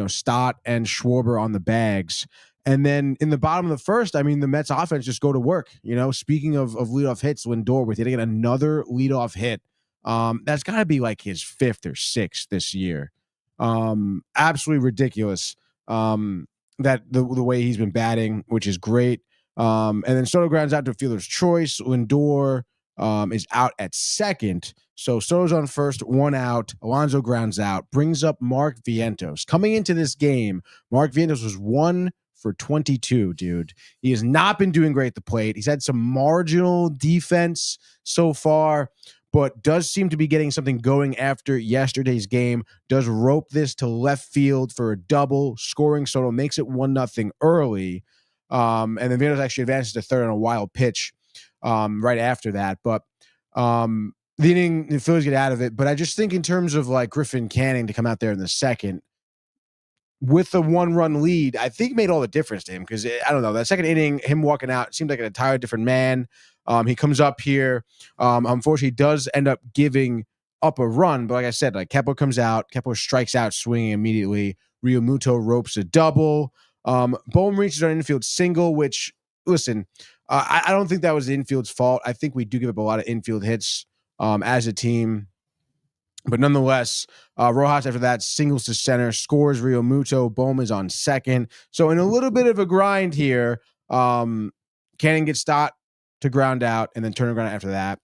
Stott and Schwarber on the bags. And then in the bottom of the first, the Mets offense just go to work. Speaking of leadoff hits, Lindor with hitting another leadoff hit. That's got to be like his 5th or 6th this year. Absolutely ridiculous. That the way he's been batting, which is great. And then Soto grounds out to fielder's choice. Lindor is out at second. So Soto's on first, 1 out. Alonso grounds out, brings up Mark Vientos. Coming into this game, Mark Vientos was 1 for 22, dude. He has not been doing great at the plate. He's had some marginal defense so far, but does seem to be getting something going after yesterday's game. Does rope this to left field for a double, scoring Soto, makes it 1-0 early. And then Vientos actually advances to third on a wild pitch right after that. But the inning, the Phillies get out of it. But I just think in terms of Griffin Canning to come out there in the second, with the 1-run lead, I think made all the difference to him because, I don't know, that second inning, him walking out seemed like an entirely different man. He comes up here. Unfortunately, he does end up giving up a run. But like I said, Kepler comes out. Kepler strikes out swinging immediately. Realmuto ropes a double. Bohm reaches an infield single, which, listen, I don't think that was the infield's fault. I think we do give up a lot of infield hits as a team. But nonetheless, Rojas after that singles to center, scores Realmuto. Bohm is on second. So in a little bit of a grind here, Canning gets Stott to ground out and then Turner ground out after that.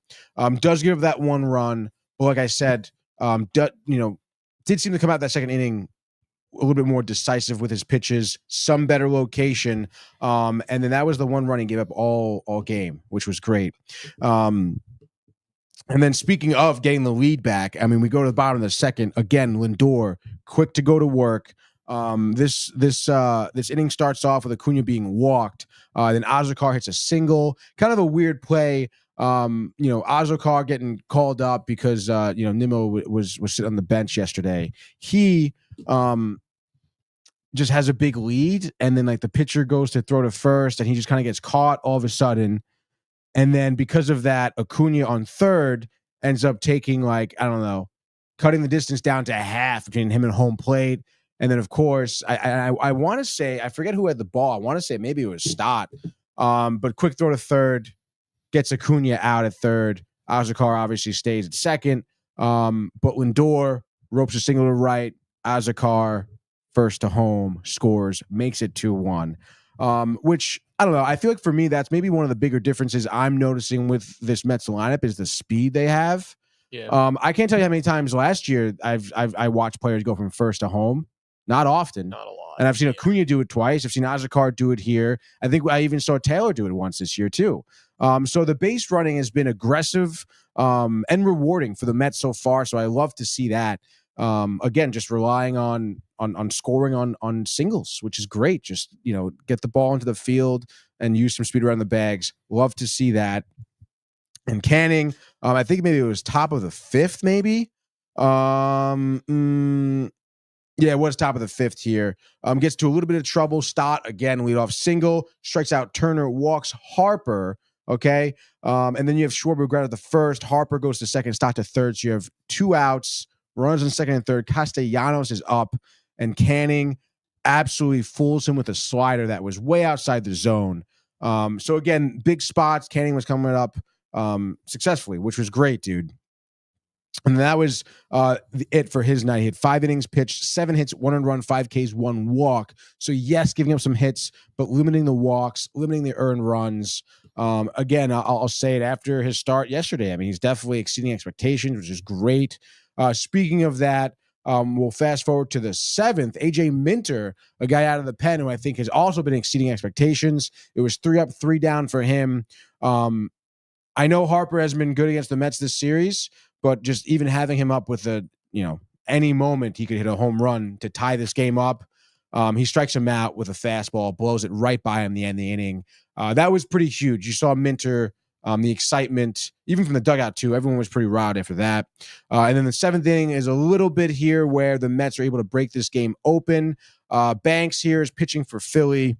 Does give that 1 run. But like I said, did seem to come out that second inning a little bit more decisive with his pitches, some better location. And then that was the 1 run he gave up all game, which was great. And then speaking of getting the lead back, we go to the bottom of the second. Again, Lindor, quick to go to work. This inning starts off with Acuna being walked. Then Azokar hits a single. Kind of a weird play. Azokar getting called up because Nimmo was sitting on the bench yesterday. He just has a big lead, and then the pitcher goes to throw to first, and he just kind of gets caught all of a sudden. And then because of that, Acuna on third ends up taking cutting the distance down to half between him and home plate. And then of course, I want to say, I forget who had the ball. I want to say maybe it was Stott. But quick throw to third, gets Acuna out at third. Azokar obviously stays at second. But Lindor ropes a single to right. Azokar first to home, scores, makes it 2-1. Which I don't know. I feel like for me, that's maybe one of the bigger differences I'm noticing with this Mets lineup is the speed they have. Yeah. I can't tell you how many times last year I watched players go from first to home. Not often. Not a lot. And I've seen Acuna do it twice. I've seen Azokar do it here. I think I even saw Taylor do it once this year too. So the base running has been aggressive and rewarding for the Mets so far. So I love to see that. Again, just relying on scoring on singles, which is great. Just, get the ball into the field and use some speed around the bags. Love to see that. And Canning, I think maybe it was top of the 5th, maybe. Yeah, it was top of the 5th here. Gets to a little bit of trouble. Stott, again, leadoff single. Strikes out Turner, walks Harper. Okay. And then you have Schwarber grounded the first. Harper goes to second, Stott to third. So you have 2 outs. Runs in second and third. Castellanos is up, and Canning absolutely fools him with a slider that was way outside the zone. So again, big spots. Canning was coming up successfully, which was great, dude. And that was it for his night. He had 5 innings pitched, 7 hits, 1 earned run, 5 Ks, 1 walk. So yes, giving up some hits, but limiting the walks, limiting the earned runs. Again, I'll say it after his start yesterday. I mean, he's definitely exceeding expectations, which is great. Speaking of that, we'll fast forward to the 7th. AJ Minter, a guy out of the pen who I think has also been exceeding expectations. It was 3 up, 3 down for him. I know Harper has been good against the Mets this series, but just even having him up with any moment he could hit a home run to tie this game up. He strikes him out with a fastball, blows it right by him the end of the inning. That was pretty huge. You saw Minter, the excitement, even from the dugout too. Everyone was pretty riled after that. And then the 7th inning is a little bit here where the Mets are able to break this game open. Banks here is pitching for Philly.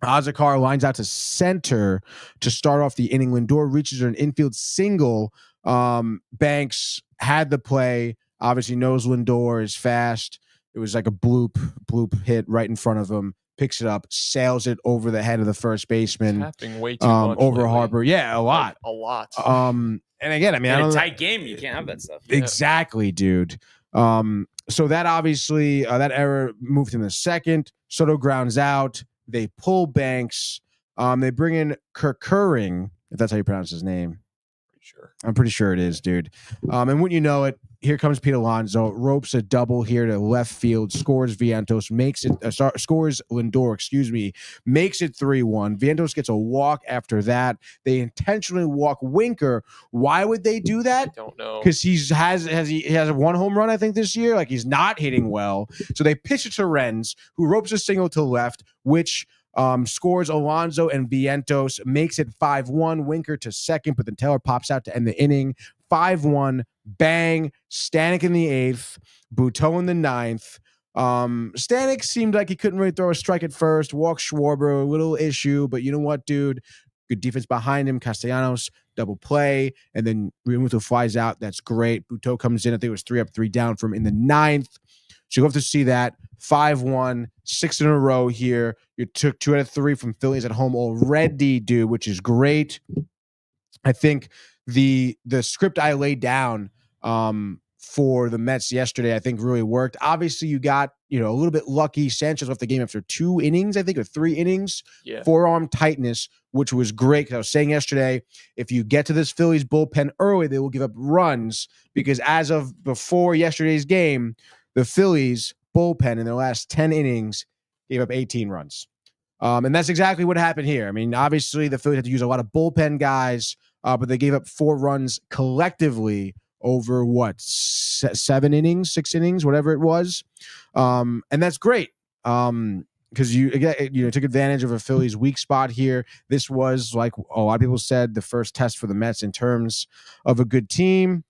Ozakar lines out to center to start off the inning. Lindor reaches an infield single. Banks had the play. Obviously knows Lindor is fast. It was like a bloop hit right in front of him. Picks it up, sails it over the head of the first baseman. It's happening way too much over lately. Harper. Yeah, a lot. Like, a lot. And again, I mean, In a tight game, you can't have that stuff. Exactly, dude. So that obviously that error moved him to second. Soto grounds out. They pull Banks. They bring in Kerkering, if that's how you pronounce his name. Sure. I'm pretty sure it is, dude. And wouldn't you know it, here comes Pete Alonso, ropes a double here to left field, scores Vientos, scores Lindor, makes it 3-1. Vientos gets a walk after that. They intentionally walk Winker. Why would they do that? I don't know. Because he has a 1 home run, I think, this year. Like, he's not hitting well. So they pitch it to Renz, who ropes a single to left, which scores Alonso and Vientos, makes it 5-1. Winker to second, but then Taylor pops out to end the inning. 5-1, bang. Stanek in the 8th, Buteau in the 9th. Stanek seemed like he couldn't really throw a strike at first. Walk Schwarber, a little issue, but you know what, dude? Good defense behind him. Castellanos, double play, and then Realmuto flies out. That's great. Buteau comes in. I think it was 3 up, 3 down from in the 9th. So you'll have to see that. 5-1, 6 in a row here. You took 2 out of 3 from Phillies at home already, dude, which is great. I think the script I laid down for the Mets yesterday, I think really worked. Obviously, you got a little bit lucky. Sanchez left the game after 2 innings, I think, or 3 innings. Yeah. Forearm tightness, which was great. Because I was saying yesterday, if you get to this Phillies bullpen early, they will give up runs. Because as of before yesterday's game, the Phillies bullpen in their last 10 innings gave up 18 runs. And that's exactly what happened here. I mean, obviously, the Phillies had to use a lot of bullpen guys, but they gave up 4 runs collectively over 7 innings, 6 innings, whatever it was. And that's great. Because you took advantage of a Phillies weak spot here. This was, like a lot of people said, the first test for the Mets in terms of a good team.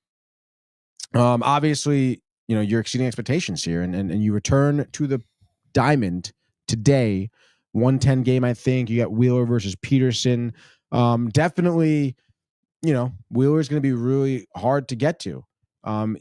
Obviously, you're exceeding expectations here, and you return to the diamond today. 110 game, I think. You got Wheeler versus Peterson. Definitely, Wheeler's going to be really hard to get to.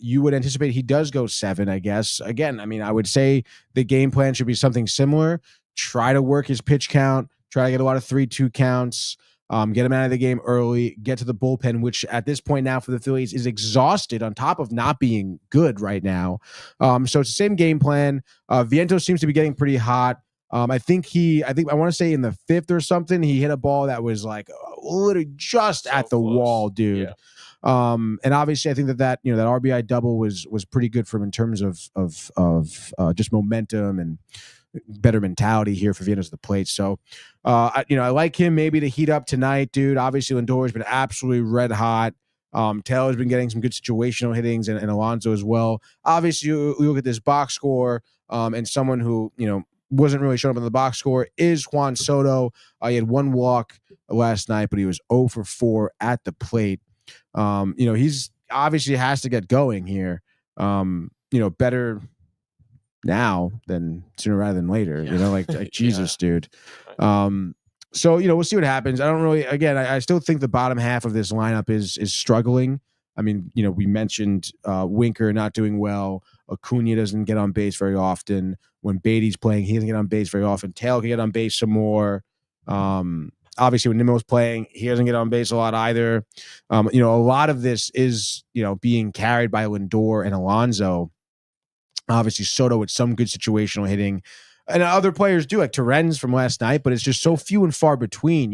You would anticipate he does go 7, I guess. Again, I mean, I would say the game plan should be something similar. Try to work his pitch count. Try to get a lot of 3-2 counts. Get him out of the game early. Get to the bullpen, which at this point now for the Phillies is exhausted on top of not being good right now. So it's the same game plan. Vientos seems to be getting pretty hot. I want to say in the 5th or something, he hit a ball that was like literally just at the wall, dude. Yeah. And obviously, I think that RBI double was pretty good for him in terms of just momentum and better mentality here for Vientos at the plate. So, I like him maybe to heat up tonight, dude. Obviously, Lindor has been absolutely red hot. Taylor's been getting some good situational hittings and Alonso as well. Obviously, you look at this box score, and someone who, wasn't really showing up on the box score is Juan Soto. He had 1 walk last night, but he was 0 for 4 at the plate. He's obviously has to get going here. Better now than sooner rather than later. Like Jesus, dude. So we'll see what happens. I don't really. Again, I still think the bottom half of this lineup is struggling. I mean, we mentioned Winker not doing well. Acuna doesn't get on base very often. When Beatty's playing, he doesn't get on base very often. Taylor can get on base some more. Obviously, when Nimmo's playing, he doesn't get on base a lot either. A lot of this is, being carried by Lindor and Alonso. Obviously, Soto with some good situational hitting. And other players do, like Terens from last night, but it's just so few and far between,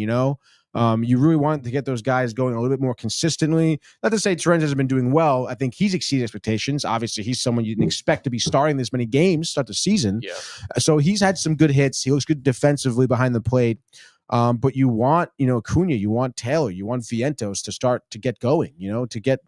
You really want to get those guys going a little bit more consistently. Not to say Terrence hasn't been doing well. I think he's exceeded expectations. Obviously, he's someone you didn't expect to be starting this many games start the season. Yeah. So he's had some good hits. He looks good defensively behind the plate. But you want, Acuna, you want Taylor, you want Vientos to start to get going, to get,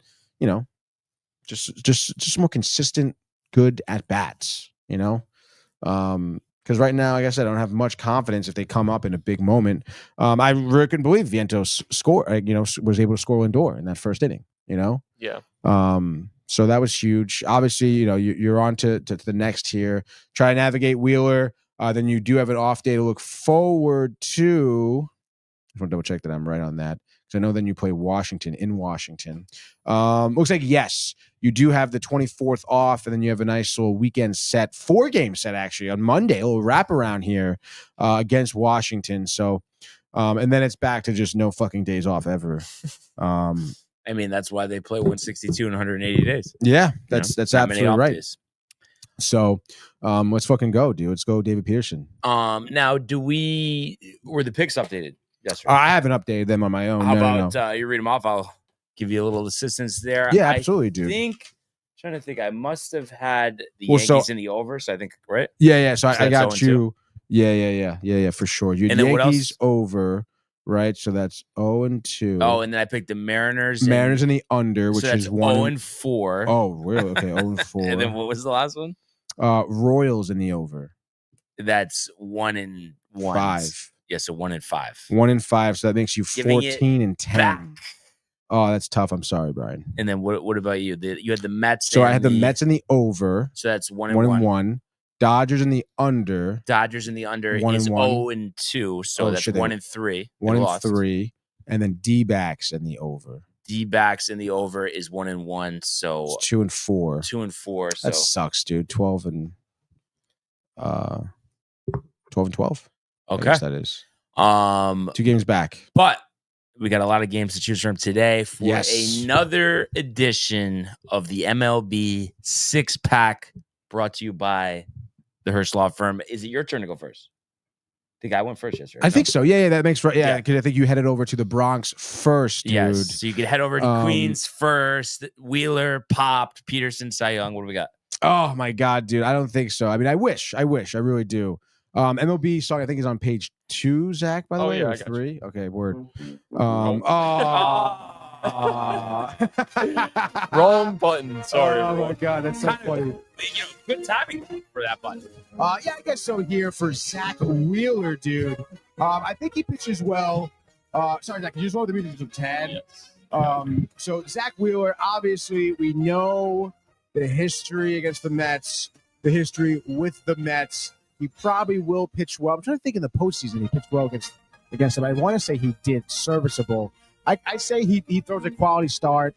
just more consistent, good at bats, because right now, like I said, I don't have much confidence if they come up in a big moment. I really couldn't believe Vientos was able to score Lindor in that first inning, Yeah. So that was huge. Obviously, you're on to the next here. Try to navigate Wheeler. Then you do have an off day to look forward to. I just want to double check that I'm right on that. Because I know then you play Washington in Washington. Looks like, yes, you do have the 24th off, and then you have a nice little weekend set, 4-game set actually, on Monday, a little wraparound here against Washington. So, and then it's back to just no fucking days off ever. I mean, that's why they play 162 in 180 days. Yeah, that's absolutely right. Days. So let's fucking go, dude. Let's go, David Peterson. Now, were the picks updated yesterday? I haven't updated them on my own. How about you read them off? I'll give you a little assistance there. Yeah, absolutely, dude. Trying to think, I must have had the Yankees in the over, so I think, right? Yeah. So I got you. Yeah, for sure. You had Yankees over, right? So that's 0-2. Oh, and then I picked the Mariners. Mariners in the under, which is 0-4. Oh, really? Okay, 0-4. And then what was the last one? Royals in the over. That's 1-1. 5. Yeah, so 1-5. 1-5. So that makes you 14-10. Back. Oh, that's tough. I'm sorry, Brian. And then what about you? You had the Mets. So I had the Mets in the over. So that's 1-1. Dodgers in the under. Dodgers in the under is 0-2. So that's 1-3. 1-3. And then D-backs in the over. D-backs in the over is 1-1. So it's 2-4. 2-4. So that sucks, dude. 12-12. Okay. I guess that is. 2 games back. But we got a lot of games to choose from today for another edition of the MLB 6-pack brought to you by the Hirsch Law Firm. Is it your turn to go first? I think I went first yesterday. I think so. Yeah, that makes right. Yeah, because I think you headed over to the Bronx first, dude. Yes, so you could head over to Queens first. Wheeler popped. Peterson, Cy Young. What do we got? Oh my God, dude! I don't think so. I mean, I wish. I really do. MLB song I think is on page 2, Zach, by the way, or 3. Okay, word. Wrong button. Sorry. Oh my God, that's so funny. Good timing for that button. Yeah, I guess so. Here for Zach Wheeler, dude. I think he pitches well. Sorry, Zach, can you just lower the music to 10? Yes. So Zach Wheeler, obviously, we know the history against the Mets, the history with the Mets. He probably will pitch well. I'm trying to think in the postseason he pitched well against them. I want to say he did serviceable. I say he throws a quality start,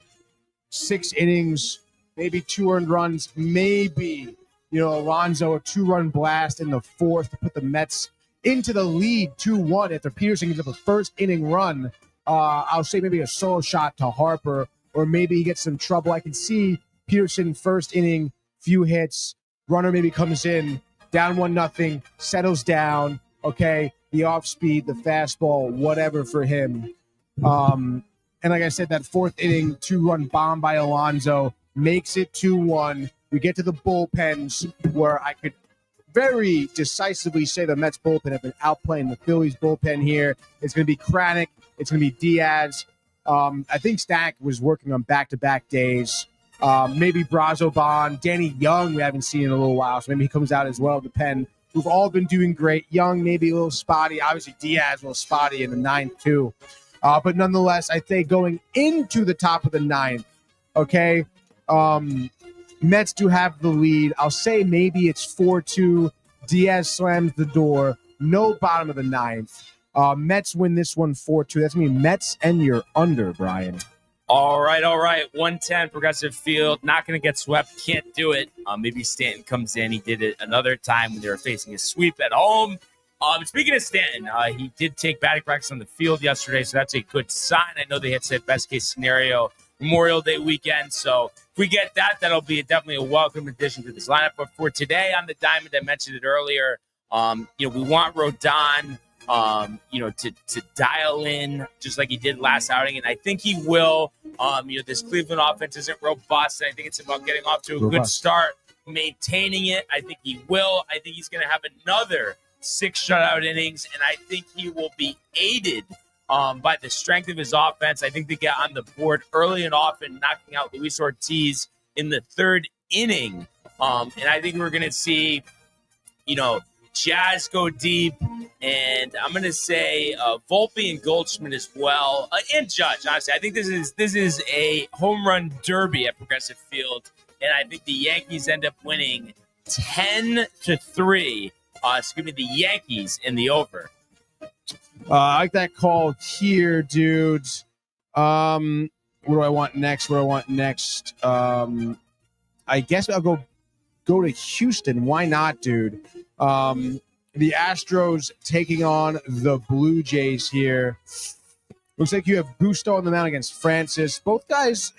6 innings, maybe 2 earned runs, maybe Alonso a 2-run blast in the 4th to put the Mets into the lead 2-1 after Peterson gives up a first inning run. I'll say maybe a solo shot to Harper, or maybe he gets some trouble. I can see Peterson first inning, few hits, runner maybe comes in. Down 1-0, settles down. Okay, the off speed, the fastball, whatever for him. And like I said, that 4th inning 2-run bomb by Alonso makes it 2-1. We get to the bullpens where I could very decisively say the Mets bullpen have been outplaying the Phillies bullpen here. It's going to be Kranick. It's going to be Diaz. I think Stack was working on back-to-back days. Maybe Brazoban, Danny Young, we haven't seen in a little while, so maybe he comes out as well. The pen, who've all been doing great. Young, maybe a little spotty. Obviously, Diaz, a little spotty in the 9th, too. But nonetheless, I think going into the top of the 9th, okay, Mets do have the lead. I'll say maybe it's 4-2. Diaz slams the door. No bottom of the 9th. Mets win this one 4-2. That's me, Mets and you're under, Brian. All right. 110 Progressive Field. Not going to get swept. Can't do it. Maybe Stanton comes in. He did it another time when they were facing a sweep at home. Speaking of Stanton, he did take batting practice on the field yesterday, so that's a good sign. I know they had said best case scenario Memorial Day weekend, so if we get that, that'll be definitely a welcome addition to this lineup. But for today on the diamond, I mentioned it earlier. We want Rodon. to dial in just like he did last outing. And I think he will. This Cleveland offense isn't robust. I think it's about getting off to a good start, maintaining it. I think he will. I think he's going to have another 6 shutout innings, and I think he will be aided by the strength of his offense. I think they get on the board early and often, knocking out Luis Ortiz in the 3rd inning. And I think we're going to see, Jazz go deep, and I'm going to say Volpe and Goldschmidt as well, and Judge. Honestly, I think this is a home run derby at Progressive Field, and I think the Yankees end up winning 10-3. The Yankees in the over. I like that call here, dudes. What do I want next? I guess I'll go to Houston. Why not, dude? The Astros taking on the Blue Jays here. Looks like you have Busto on the mound against Francis. Both guys,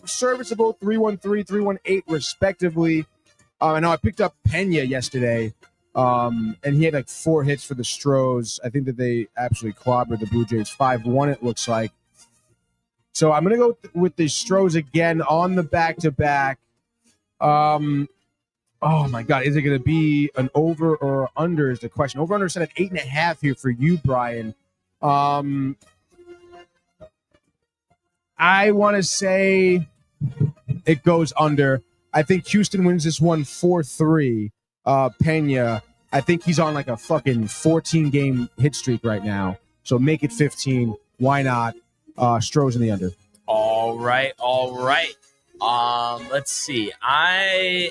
serviceable, 3.13, 3.18 respectively. I know I picked up Pena yesterday, and he had like 4 hits for the Stros. I think that they absolutely clobbered the Blue Jays 5-1, it looks like. So I'm going to go with the Stros again on the back-to-back. Oh, my God. Is it going to be an over or under is the question. Over-under set at 8.5 here for you, Brian. I want to say it goes under. I think Houston wins this one 4-3. Pena, I think he's on like a fucking 14-game hit streak right now. So make it 15. Why not? Stros in the under. All right. Let's see.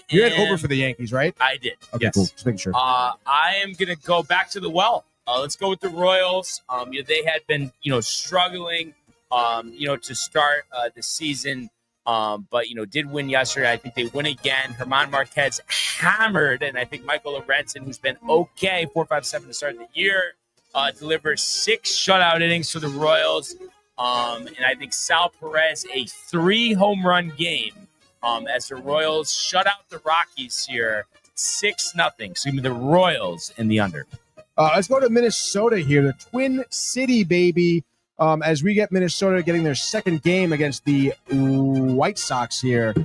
You had over for the Yankees, right? I did. Okay, yes. cool. Just making sure. I am gonna go back to the well. Let's go with the Royals. They had been, struggling, to start the season, but did win yesterday. I think they win again. German Marquez hammered, and I think Michael Lorenzen, who's been okay, 4.57 to start the year, delivers 6 shutout innings for the Royals. And I think Sal Perez, a 3 home run game, as the Royals shut out the Rockies here, 6-0. So give me the Royals in the under. Let's go to Minnesota here, the Twin City, baby. As we get Minnesota getting their 2nd game against the White Sox here,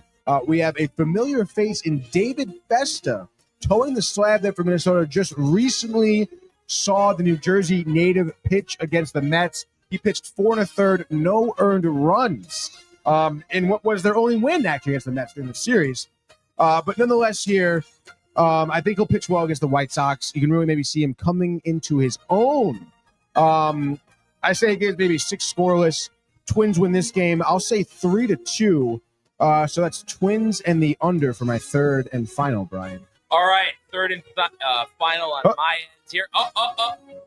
we have a familiar face in David Festa, towing the slab there for Minnesota. Just recently saw the New Jersey native pitch against the Mets. He pitched 4 1/3, no earned runs, in what was their only win actually against the Mets during the series. But nonetheless, here, I think he'll pitch well against the White Sox. You can really maybe see him coming into his own. I say he gives maybe 6 scoreless. Twins win this game. I'll say 3-2. So that's Twins and the under for my 3rd and final, Brian. All right, 3rd and final on my end here.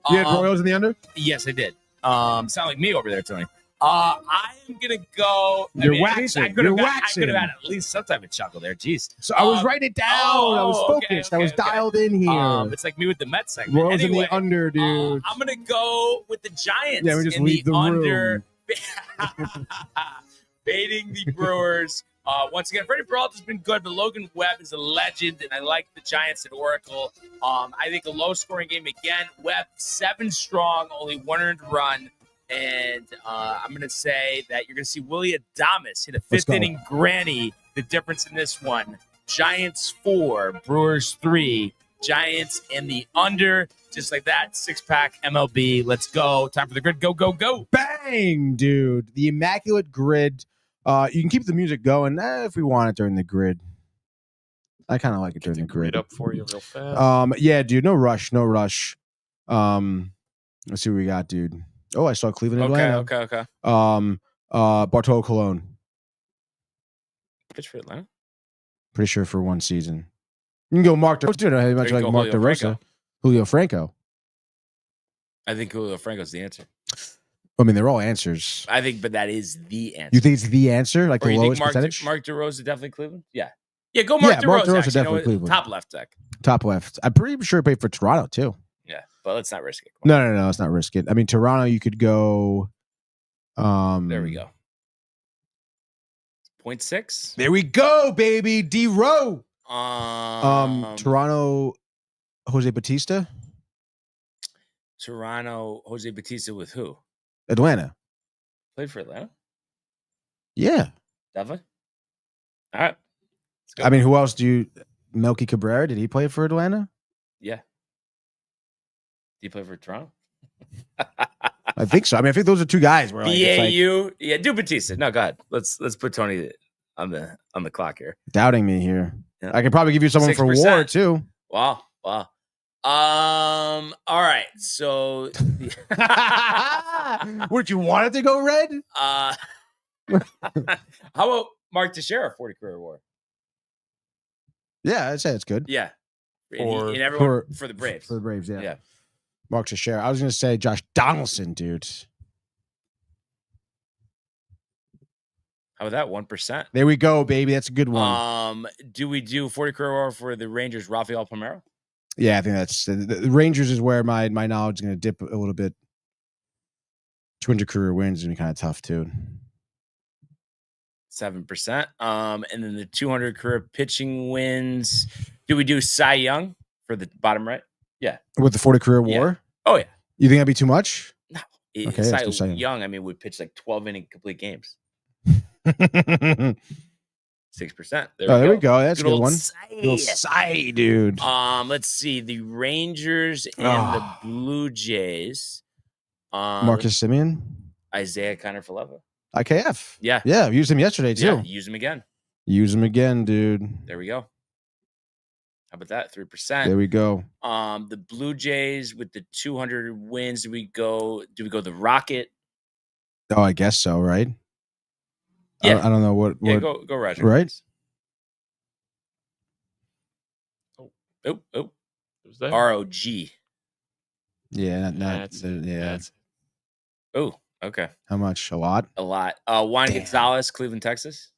You had Royals in the under? Yes, I did. Sound like me over there, Tony. I am gonna go. You're waxing. I could have had at least some type of chuckle there. Jeez. So I was writing it down. I was focused. I was dialed in here. It's like me with the Mets segment. Royals in the under, dude. I'm gonna go with the Giants. Yeah, we just leave the under. room. Baiting the Brewers. Once again, Freddie Peralta's been good, but Logan Webb is a legend, and I like the Giants at Oracle. I think a low-scoring game again. Webb, 7 strong, only 1 earned run. And I'm going to say that you're going to see Willie Adames hit a 5th inning granny. The difference in this one, Giants 4, Brewers 3. Giants in the under, just like that. 6-pack MLB. Let's go. Time for the grid. Go, go, go. Bang, dude. The immaculate grid. You can keep the music going if we want it during the grid. I kind of like it during the grid. Up for you real fast. Yeah, dude. No rush. Let's see what we got, dude. Oh, I saw Cleveland. Atlanta. Okay. Bartolo Colon. Pitch for Atlanta? Pretty sure for 1 season. You can go Mark. Let's do it. How much like Mark DeRosa? Julio Franco. I think Julio Franco's the answer. I mean, they're all answers. I think, but that is the answer. You think it's the answer? Like or the lowest Mark percentage? Mark DeRosa definitely Cleveland? Yeah. Yeah, go Mark DeRosa. Mark DeRosa definitely Cleveland. Top left deck. Top left. I'm pretty sure he played for Toronto, too. Yeah, but let's not risk it. No. Let's not risk it. I mean, Toronto, you could go. There we go. 0.6. There we go, baby. D-Row. Toronto, Jose Batista. Toronto, Jose Bautista with who? Atlanta. Played for Atlanta? Yeah. Definitely. All right. Let's go. I mean, who else do you? Melky Cabrera, did he play for Atlanta? Yeah. Did he play for Toronto? I think so. I mean, I think those are two guys. Where BAU. Yeah, do Batista. No, go ahead. Let's put Tony on the clock here. Doubting me here. Yeah. I could probably give you someone 6%. For WAR too. Wow. All right. So would you want it to go red? How about Mark Teixeira, 40 career WAR? Yeah, I'd say it's good. Yeah. For the Braves. For the Braves, yeah. Mark Teixeira. I was going to say Josh Donaldson, dude. How about that? 1%. There we go, baby. That's a good one. Do we do 40 career WAR for the Rangers, Rafael Palmeiro? Yeah, I think that's the Rangers is where my knowledge is going to dip a little bit. 200 career wins is going to be kind of tough, too. 7%. And then the 200 career pitching wins. Do we do Cy Young for the bottom right? Yeah. With the 40 career WAR? Yeah. Oh, yeah. You think that'd be too much? No. Cy Young, I mean, would pitch like 12 inning complete games. 6%. There we go. That's a good one. Good Cy, dude. Let's see. The Rangers and the Blue Jays. Marcus Semien. Isaiah Kiner-Falefa. IKF. Yeah. Yeah. Used him yesterday, too. Yeah. Use him again. Dude. There we go. How about that? 3%. There we go. The Blue Jays with the 200 wins. Do we go the Rocket? Oh, I guess so, right? Yeah. I don't know what. Yeah, go Roger. Right? Oh. Was that ROG. Yeah, yeah. Oh, okay. How much? A lot? A lot. Juan Gonzalez, Cleveland, Texas.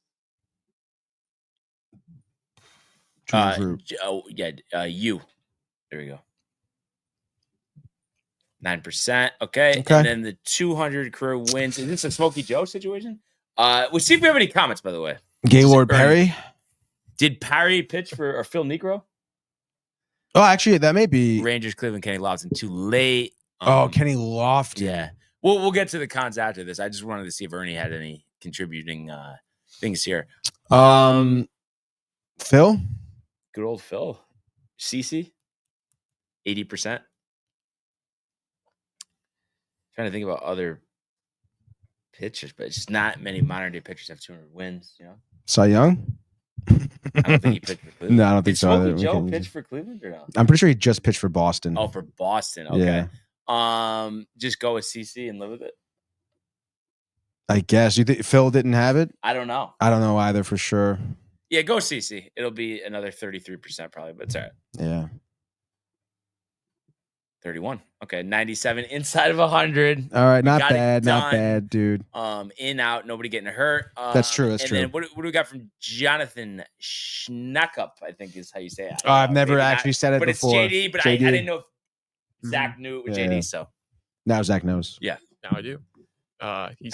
U. There we go. 9%. Okay. And then the 200 career wins. Is this a Smokey Joe situation? We'll see if we have any comments, by the way. Gaylord Perry. Did Perry pitch for Phil Negro? Oh, actually, that may be Rangers, Cleveland, Kenny Lofton. Too late. Kenny Lofton. Yeah. We'll get to the cons after this. I just wanted to see if Ernie had any contributing things here. Phil? Good old Phil. CC? 80%. Trying to think about other pitchers, but it's just not many modern day pitchers have 200 wins, you know? Cy Young? I don't think he pitched for Cleveland. No, I don't think so. Did Smokey Joe pitch for Cleveland or no? I'm pretty sure he just pitched for Boston. Oh, for Boston. Okay. Yeah. Just go with CC and live with it. I guess. You think Phil didn't have it? I don't know. I don't know either for sure. Yeah, go CC. It'll be another 33% probably, but it's all right. Yeah. 31. Okay, 97 inside of 100. All right, not bad, dude. In, out, nobody getting hurt. That's true. That's true. And then what do we got from Jonathan Schnackup, I think is how you say it. I've never actually said it before. But it's JD, but JD. I didn't know if Zach knew it was JD, so. Now Zach knows. Yeah. Now I do. He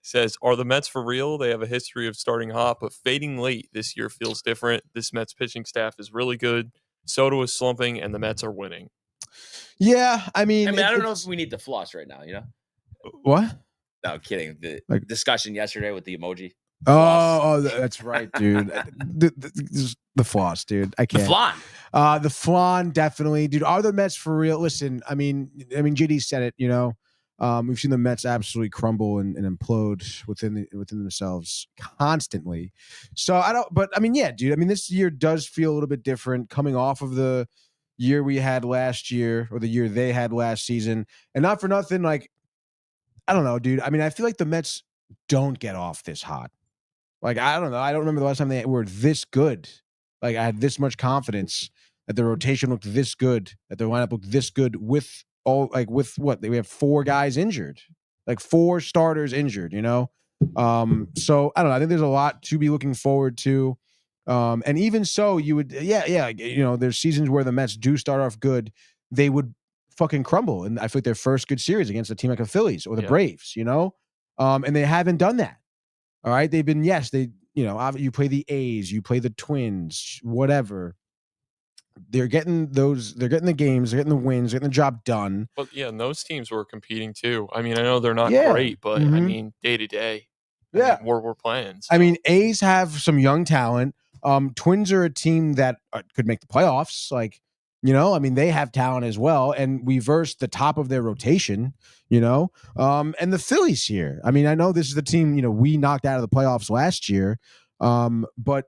says, are the Mets for real? They have a history of starting hot, but fading late this year feels different. This Mets pitching staff is really good. Soto is slumping, and the Mets are winning. Yeah, I mean, I don't know if we need the floss right now, you know? What? No, kidding. The discussion yesterday with the emoji. Oh, that's right, dude. the floss, dude. I can't. The flan. The flan, definitely, dude. Are the Mets for real? Listen, I mean, JD said it. You know, we've seen the Mets absolutely crumble and implode within themselves constantly. So I don't. But I mean, yeah, dude. I mean, this year does feel a little bit different, coming off of the year we had last year or the year they had last season, and not for nothing. Like, I don't know, dude. I mean, I feel like the Mets don't get off this hot. Like, I don't know. I don't remember the last time they were this good. Like, I had this much confidence that the rotation looked this good, that their lineup looked this good with all, like, with what? We have 4 guys injured, like 4 starters injured, you know? So I don't know. I think there's a lot to be looking forward to. And even so, you would, you know, there's seasons where the Mets do start off good. They would fucking crumble. And I feel like their first good series against a team like the Phillies or the Braves, you know? And they haven't done that. All right. They've been, you know, you play the A's, you play the Twins, whatever. They're getting the games, they're getting the wins, they're getting the job done. But yeah, and those teams were competing too. I mean, I know they're not Yeah. great, but I mean, day to day, we're playing. So. I mean, A's have some young talent. Twins are a team that could make the playoffs. Like, I mean, they have talent as well, and we versed the top of their rotation. And the Phillies here. I mean, I know this is the team we knocked out of the playoffs last year, but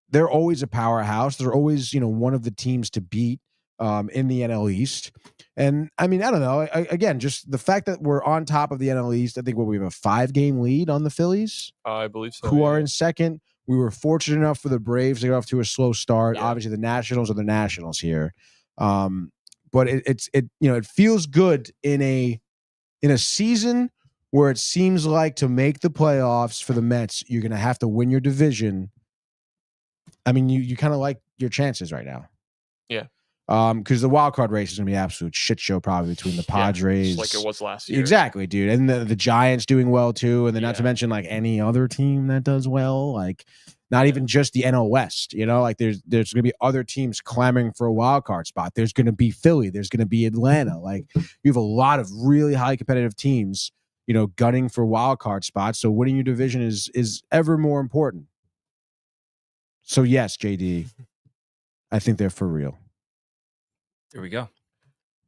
they're always a powerhouse. They're always one of the teams to beat in the NL East. And I mean, I don't know. Again, just the fact that we're on top of the NL East, I think we have a 5-game lead on the Phillies. I believe so. Who are in second. We were fortunate enough for the Braves to get off to a slow start. Yeah. Obviously, the Nationals are the Nationals here. But it feels good in a season where it seems like to make the playoffs for the Mets, you're going to have to win your division. I mean, you kind of like your chances right now. Yeah. Because the wild card race is going to be an absolute shit show probably between the Padres. Just like it was last year. Exactly, dude. And the Giants doing well too. And then not to mention like any other team that does well. Like not even just the NL West, like there's going to be other teams clamoring for a wild card spot. There's going to be Philly. There's going to be Atlanta. Like you have a lot of really high competitive teams, gunning for wild card spots. So winning your division is ever more important. So yes, JD, I think they're for real. There we go.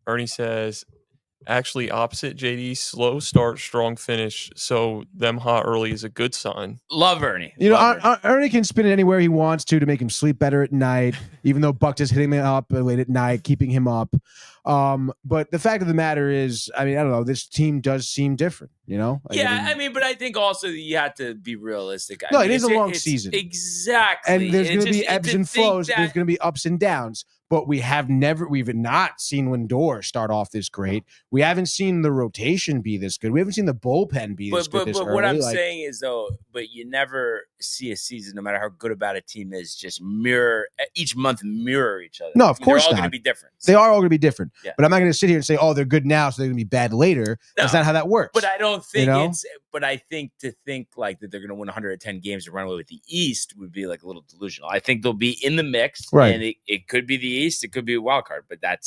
Ernie says, actually opposite JD, slow start, strong finish. So them hot early is a good sign. Love Ernie. Ernie can spin it anywhere he wants to make him sleep better at night, even though Buck is hitting him up late at night, keeping him up. But the fact of the matter is, I mean, I don't know. This team does seem different, but I think also you have to be realistic. It is a long season. Exactly. And there's going to be ebbs and flows. There's going to be ups and downs. But we've not seen Lindor start off this great. We haven't seen the rotation be this good. We haven't seen the bullpen be this good. But what I'm saying is, though, but you never see a season, no matter how good or bad a team is, just each month mirror each other. No, of course they're all not. going to be different. They are all going to be different. Yeah. But I'm not going to sit here and say, oh, they're good now, so they're going to be bad later. No. That's not how that works. But I don't think but I think to think like that they're going to win 110 games and run away with the East would be like a little delusional. I think they'll be in the mix, right? And it could be the East, it could be a wild card, but I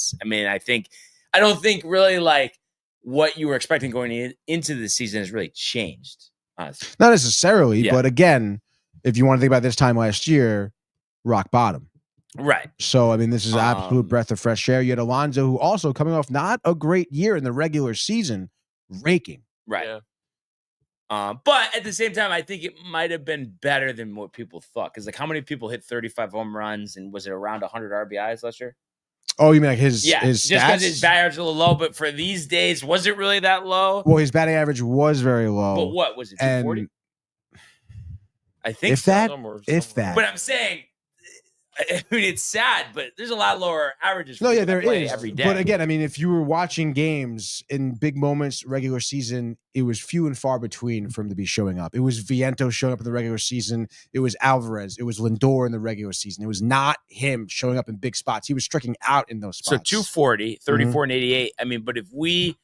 don't think really like what you were expecting going into the season has really changed. Honestly. Not necessarily, but again, if you want to think about this time last year, rock bottom. Right. So, I mean, this is an absolute breath of fresh air. You had Alonso, who also coming off not a great year in the regular season, raking. Right. Yeah. But at the same time, I think it might have been better than what people thought. Because, like, how many people hit 35 home runs and was it around 100 RBIs last year? Oh, you mean like his just stats? Because his batting average is a little low, but for these days, was it really that low? Well, his batting average was very low. But what was it? 240? I think if that. But I'm saying, I mean, it's sad, but there's a lot lower averages. There is every day. But again, I mean, if you were watching games in big moments, regular season, it was few and far between for him to be showing up. It was Vientos showing up in the regular season. It was Alvarez. It was Lindor in the regular season. It was not him showing up in big spots. He was striking out in those spots. So 240, 34, and 88. I mean, but if we,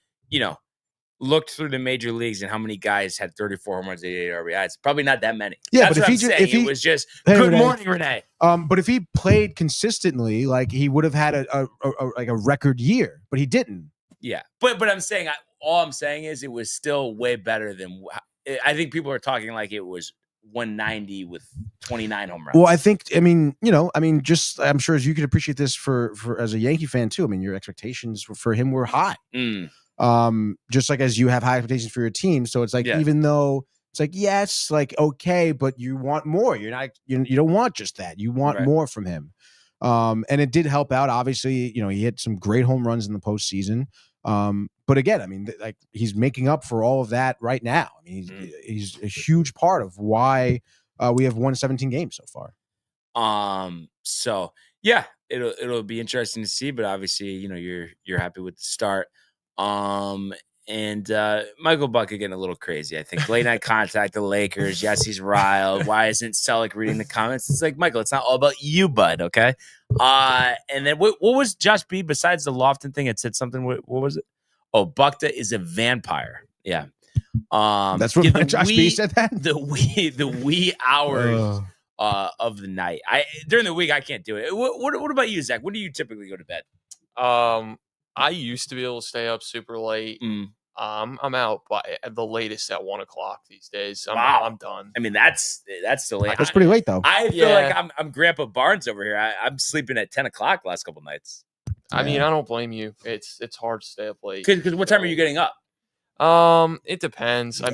looked through the major leagues and how many guys had 34 home runs, 88 RBIs, probably not that many. Yeah, that's but if he was just good morning, Renee. But if he played consistently, like he would have had a record year, but he didn't. Yeah, but I'm saying all I'm saying is it was still way better than. I think people are talking like it was 190 with 29 home runs. Well, I think just I'm sure as you could appreciate this for as a Yankee fan too. I mean, your expectations for him were high. Just like as you have high expectations for your team. So it's like, even though it's like, yes, like, okay, but you want more. You don't want just that. You want more from him. And it did help out. Obviously, he hit some great home runs in the postseason. But again, I mean, like he's making up for all of that right now. I mean, he's a huge part of why we have won 17 games so far. So yeah, it'll be interesting to see, but obviously, you're happy with the start. And Michael Buck getting a little crazy. I think late night contact, the Lakers. Yes, he's riled. Why isn't Selleck reading the comments? It's like, Michael, it's not all about you, bud. Okay. And then what was Josh B besides the Lofton thing? It said something. What was it? Oh, Buckta is a vampire. Yeah. That's what Josh B said. That the wee hours of the night. During the week I can't do it. What about you, Zach? When do you typically go to bed? I used to be able to stay up super late. I'm out by the latest at 1 o'clock these days. I'm done. I mean, that's still late. That's pretty late though. I feel like I'm Grandpa Barnes over here. I'm sleeping at 10 o'clock last couple nights. I mean, I don't blame you. It's hard to stay up late. Because what time are you getting up? It depends. I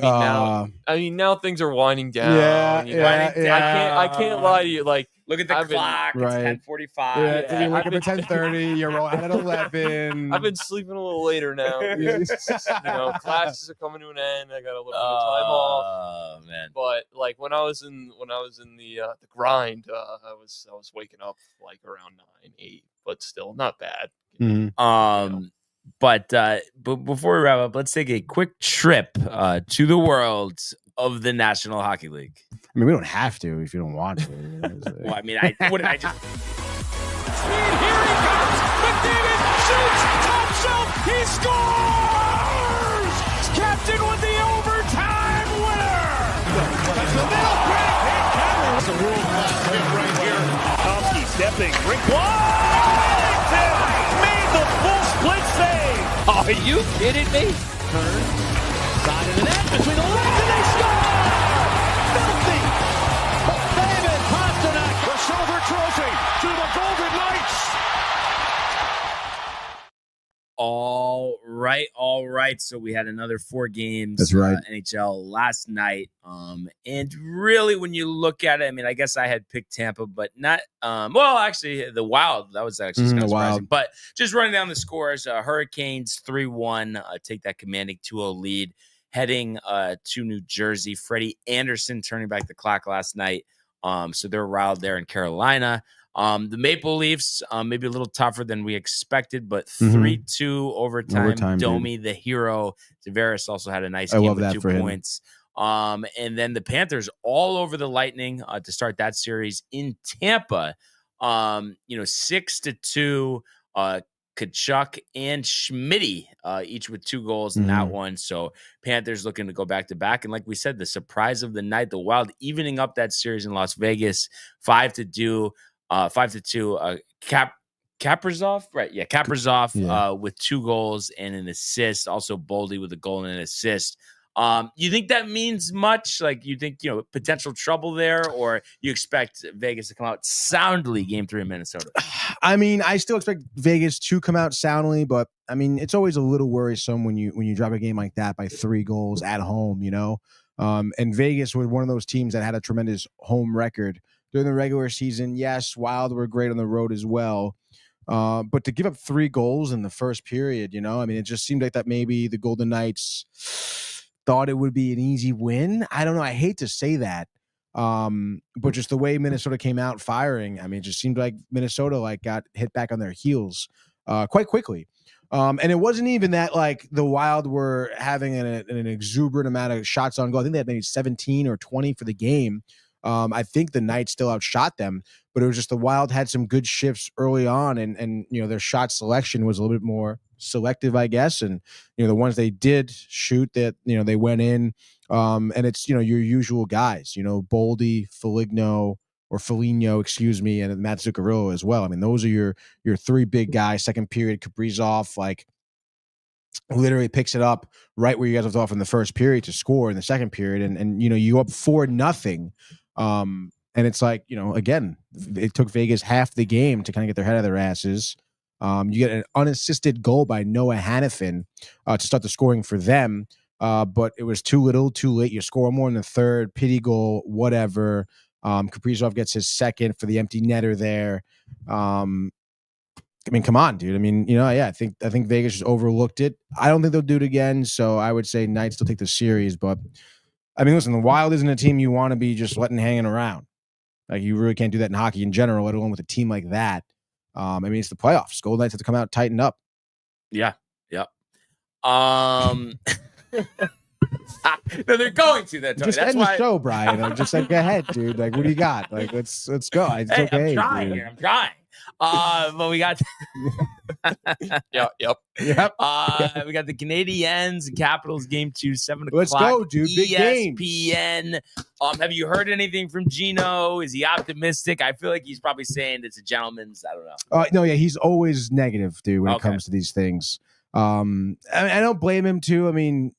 mean, now things are winding down. I can't lie to you. Like, look at the clock. Right. It's 10:45. Yeah, you wake up at 10:30. You're rolling at 11. I've been sleeping a little later now. Classes are coming to an end. I got a little bit of time off. Oh man! But like when I was in the grind, I was waking up like around 9, 8, but still not bad. Mm-hmm. But before we wrap up, let's take a quick trip to the world of the National Hockey League. I mean, we don't have to if you don't want to. Well, I mean, what did I just? Speed, here he comes. McDavid shoots, top shelf, he scores! Captain with the overtime winner. That's the middle break. It's a world-class hit right here. Tomsky stepping, rink wide. Made the full split save. Are you kidding me? Turn, side of the net, between the legs, and they score! Filthy! David Pastrnak, the silver trophy to the Golden Knights. All right. So we had another 4 games. That's right. NHL last night. And really, when you look at it, I mean, I guess I had picked Tampa, but not. Well, actually, the Wild. That was actually kind of surprising. Wild. But just running down the scores: Hurricanes 3-1, take that commanding 2-0 lead, heading to New Jersey. Freddie Anderson turning back the clock last night. So they're riled there in Carolina. The Maple Leafs, maybe a little tougher than we expected, but 3-2 overtime. Domi, the hero. Tavares also had a nice game with 2 points. And then the Panthers all over the Lightning to start that series in Tampa. 6-2. Kachuk and Schmitty, each with 2 goals in that one. So Panthers looking to go back to back. And like we said, the surprise of the night, the Wild evening up that series in Las Vegas, 5-2. 5-2. Kaprizov, right? Yeah, Kaprizov with 2 goals and an assist. Also Boldy with a goal and an assist. You think that means much? Like, you think, potential trouble there, or you expect Vegas to come out soundly game 3 in Minnesota? I mean, I still expect Vegas to come out soundly, but I mean, it's always a little worrisome when you drop a game like that by 3 goals at home, and Vegas was one of those teams that had a tremendous home record during the regular season. Yes, Wild were great on the road as well. But to give up 3 goals in the first period, I mean, it just seemed like that maybe the Golden Knights thought it would be an easy win. I don't know. I hate to say that. But just the way Minnesota came out firing, I mean, it just seemed like Minnesota got hit back on their heels quite quickly. And it wasn't even that the Wild were having an exuberant amount of shots on goal. I think they had maybe 17 or 20 for the game. I think the Knights still outshot them, but it was just the Wild had some good shifts early on, and their shot selection was a little bit more selective, I guess. And the ones they did shoot, that they went in, and it's your usual guys, Boldy, Foligno, and Matt Zuccarello as well. I mean, those are your 3 big guys. Second period, Kaprizov literally picks it up right where you guys left off in the first period to score in the second period, and you up 4-0. And it's again, it took Vegas half the game to kind of get their head out of their asses. You get an unassisted goal by Noah Hannafin to start the scoring for them, but it was too little, too late. You score more in the third, pity goal, whatever. Kaprizov gets his second for the empty netter there. I mean, come on, dude. I mean, I think Vegas just overlooked it. I don't think they'll do it again, so I would say Knights still take the series. But I mean, listen, the Wild isn't a team you want to be just letting hanging around. You really can't do that in hockey in general, let alone with a team like that. I mean, it's the playoffs. Golden Knights have to come out, tighten up. Yeah. No, they're going to that. Just end the show, Brian. Just go ahead, dude. What do you got? Let's go. It's okay. I'm trying. But we got Yep. Yep. we got the Canadiens and Capitals game 2, 7 o'clock. Let's go, dude. Big games. ESPN. Have you heard anything from Gino? Is he optimistic? I feel like he's probably saying it's a gentleman's. I don't know. No, yeah, he's always negative, dude, when it Okay. comes to these things. I don't blame him too. I mean,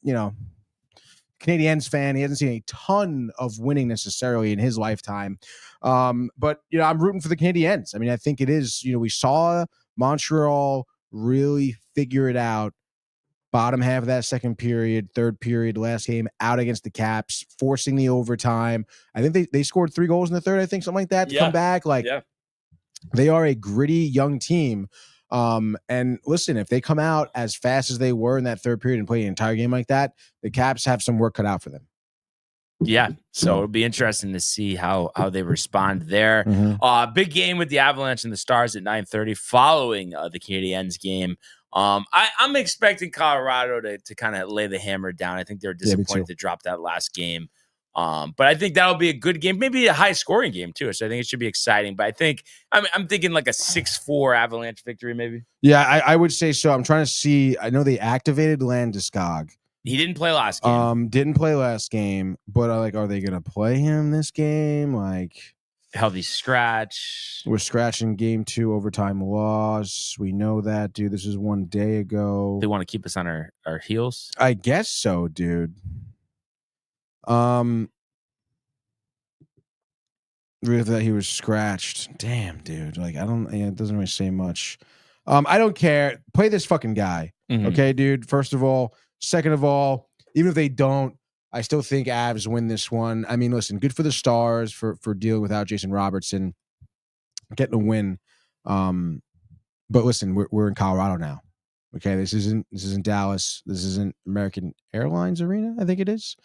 Canadiens fan, he hasn't seen a ton of winning necessarily in his lifetime. But I'm rooting for the Canadiens. I mean, I think it is, we saw Montreal really figure it out. Bottom half of that second period, third period, last game out against the Caps, forcing the overtime. I think they scored 3 goals in the third, I think, something like that to come back. They are a gritty young team. And listen, if they come out as fast as they were in that third period and play the entire game like that, the Caps have some work cut out for them. Yeah, so it'll be interesting to see how they respond there. Mm-hmm. Big game with the Avalanche and the Stars at 9:30 following the Canadiens game. I'm expecting Colorado to kind of lay the hammer down. I think they're disappointed to drop that last game. But I think that'll be a good game, maybe a high scoring game too. So I think it should be exciting. But I think I'm thinking like a 6-4 Avalanche victory, maybe. Yeah, I would say so. I'm trying to see. I know they activated Landeskog. He didn't play last game. Didn't play last game, but are they gonna play him this game? Like healthy scratch. We're scratching game 2 overtime loss. We know that, dude. This is 1 day ago. They want to keep us on our heels. I guess so, dude. Really that he was scratched. Damn, dude. Like it doesn't really say much. I don't care. Play this fucking guy. Mm-hmm. Okay, dude. First of all. Second of all, even if they don't, I still think Avs win this one. I mean, listen, good for the Stars for dealing without Jason Robertson, getting a win. But listen, we're in Colorado now. Okay, this isn't Dallas. This isn't American Airlines Arena. I think it is.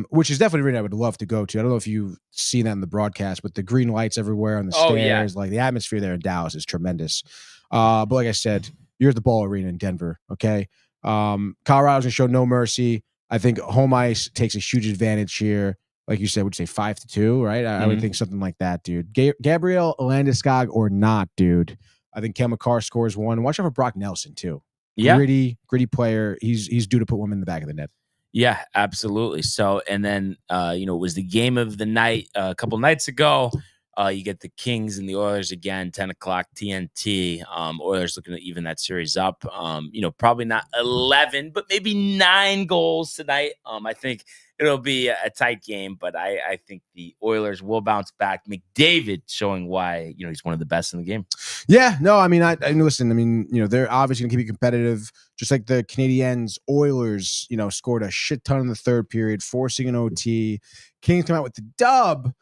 Which is definitely an arena I would love to go to. I don't know if you've seen that in the broadcast, but the green lights everywhere on the stairs, like the atmosphere there in Dallas is tremendous. But like I said, you're at the Ball Arena in Denver. Okay. Colorado's gonna show no mercy. I think home ice takes a huge advantage here. Like you said, would you say 5-2, right? I would think something like that, dude. Gabriel Landeskog or not, dude. I think Kel McCarr scores 1. Watch out for Brock Nelson too. Yeah, gritty player. He's due to put one in the back of the net. Yeah, absolutely. So, and then it was the game of the night a couple nights ago. You get the Kings and the Oilers again, 10 o'clock TNT. Oilers looking to even that series up. Probably not 11, but maybe 9 goals tonight. I think it'll be a tight game, but I think the Oilers will bounce back. McDavid showing why, he's one of the best in the game. Yeah, no, I mean, I listen, I mean, they're obviously going to keep it competitive, just like the Canadiens. Oilers, scored a shit ton in the third period, forcing an OT. Kings come out with the dub.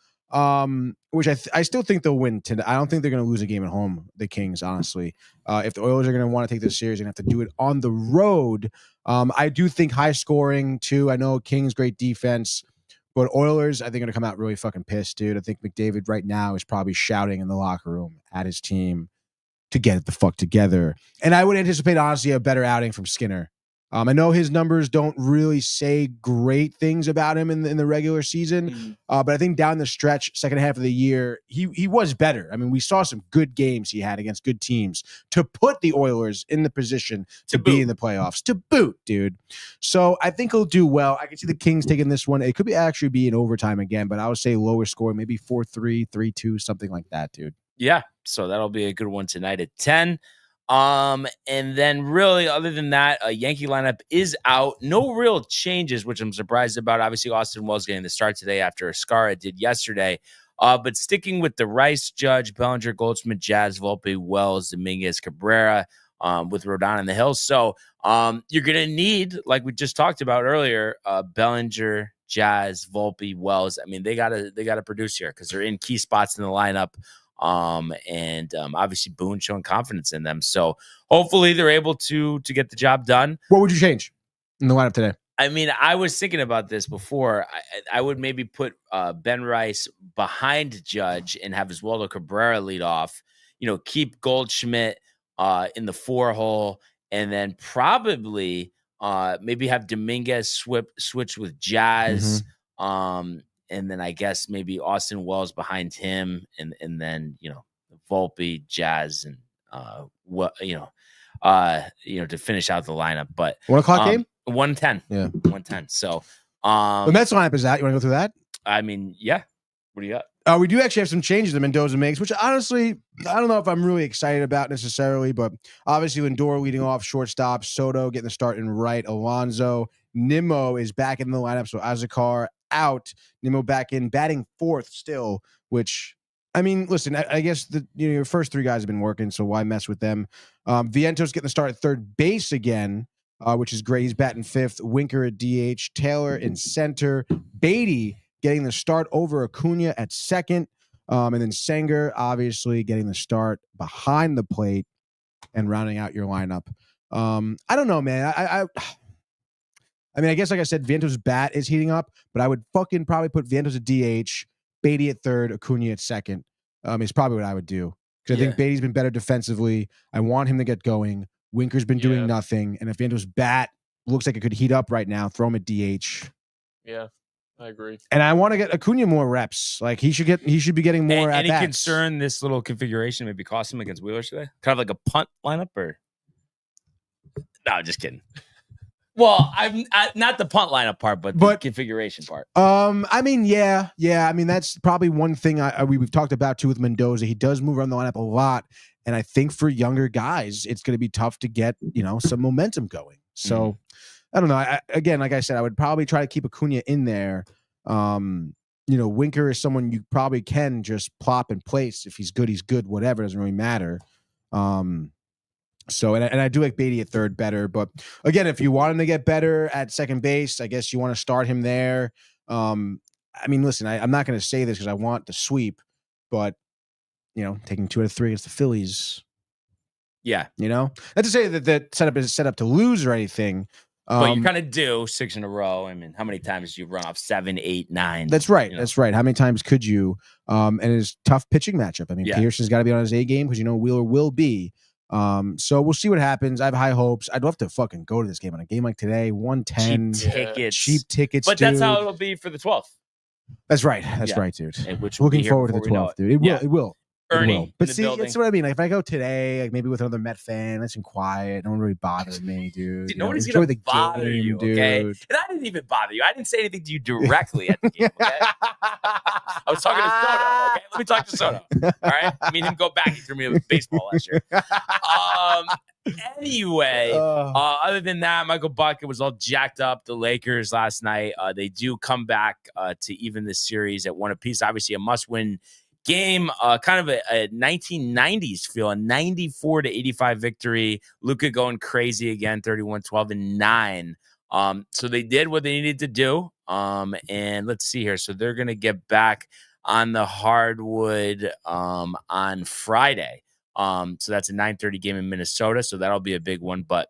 Which I still think they'll win today. I don't think they're going to lose a game at home, the Kings, honestly. If the Oilers are going to want to take this series, they're going to have to do it on the road. I do think high scoring, too. I know Kings, great defense. But Oilers, I think, are going to come out really fucking pissed, dude. I think McDavid right now is probably shouting in the locker room at his team to get it the fuck together. And I would anticipate, honestly, a better outing from Skinner. I know his numbers don't really say great things about him in the regular season, but I think down the stretch, second half of the year, he was better. I mean, we saw some good games he had against good teams to put the Oilers in the position to be in the playoffs, to boot, dude. So I think he'll do well. I can see the Kings taking this one. It could actually be in overtime again, but I would say lower score, maybe 4-3, 3-2, something like that, dude. Yeah, so that'll be a good one tonight at 10. And then really other than that, a Yankee lineup is out. No real changes, which I'm surprised about. Obviously, Austin Wells getting the start today after Escara did yesterday. But sticking with the Rice, Judge, Bellinger, Goldschmidt, Jazz, Volpe, Wells, Dominguez, Cabrera, with Rodon in the Hills. So you're going to need, like we just talked about earlier, Bellinger, Jazz, Volpe, Wells. I mean, they gotta produce here because they're in key spots in the lineup. And obviously Boone showing confidence in them. So hopefully they're able to get the job done. What would you change in the lineup today? I mean, I was thinking about this before. I would maybe put Ben Rice behind Judge and have Oswaldo Cabrera lead off, keep Goldschmidt in the 4-hole, and then probably maybe have Dominguez switch with Jazz. Mm-hmm. And then I guess maybe Austin Wells behind him, and then Volpe, Jazz, and to finish out the lineup. But 1 o'clock game, 110, yeah, 110. So the Mets lineup is that. You want to go through that? I mean, yeah. What do you got? We do actually have some changes that Mendoza makes, which honestly, I don't know if I'm really excited about necessarily, but obviously Lindor leading off, shortstop, Soto getting the start in right, Alonso, Nimmo is back in the lineup, so Azekar out, Nimmo back in, batting fourth still, which, I mean, listen, I guess your first three guys have been working, so why mess with them? Vientos getting the start at third base again, which is great. He's batting fifth, Winker at DH, Taylor in center, Beatty getting the start over Acuna at second, and then Sanger obviously getting the start behind the plate and rounding out your lineup. I don't know, man. I mean, I guess like I said, Vientos' bat is heating up, but I would fucking probably put Vientos at DH, Beatty at third, Acuna at second. Is probably what I would do, because I think Beatty's been better defensively. I want him to get going. Winker's been doing nothing, and if Vientos' bat looks like it could heat up right now, throw him at DH. Yeah. I agree. And I want to get Acuna more reps. Like he should be getting more at bats. Any concern this little configuration maybe cost him against Wheeler today? Kind of like a punt lineup, or no? Just kidding. Well, I'm not the punt lineup part, but the configuration part. I mean, yeah. I mean, that's probably one thing we've talked about too with Mendoza. He does move around the lineup a lot, and I think for younger guys, it's going to be tough to get some momentum going. So. I don't know. Again, like I said, I would probably try to keep Acuna in there. Winker is someone you probably can just plop in place. If he's good, he's good. Whatever, doesn't really matter. So I do like Beatty at third better. But again, if you want him to get better at second base, I guess you want to start him there. I mean, listen, I'm not going to say this because I want the sweep, but taking 2 out of 3 against the Phillies. Yeah, not to say that setup is set up to lose or anything. But you kind of do 6 in a row. I mean, how many times do you run off 7, 8, 9? That's right. That's right. How many times could you? And it's tough pitching matchup. I mean, Pearson's got to be on his A game because Wheeler will be. So we'll see what happens. I have high hopes. I'd love to fucking go to this game on a game like today. 110 cheap tickets. But that's how it'll be for the 12th. That's right. That's right, dude. Which looking forward to the 12th, dude. It will. Ernie, but see, that's what I mean. Like, if I go today, like maybe with another Met fan, nice and quiet, no one really bothers me, dude. Nobody's gonna bother you, okay? And I didn't even bother you. I didn't say anything to you directly at the game. Okay, I was talking to Soto. Okay, let me talk to Soto. All right, I mean him go back. He threw me with baseball last year. Anyway, other than that, Michael Bucket was all jacked up. The Lakers last night, they do come back to even this series at 1 apiece. Obviously, a must-win game, kind of a 1990s feel, a 94-85 victory. Luka going crazy again, 31-12-9. So they did what they needed to do. And let's see here. So they're going to get back on the hardwood on Friday. So that's a 9:30 game in Minnesota. So that'll be a big one. But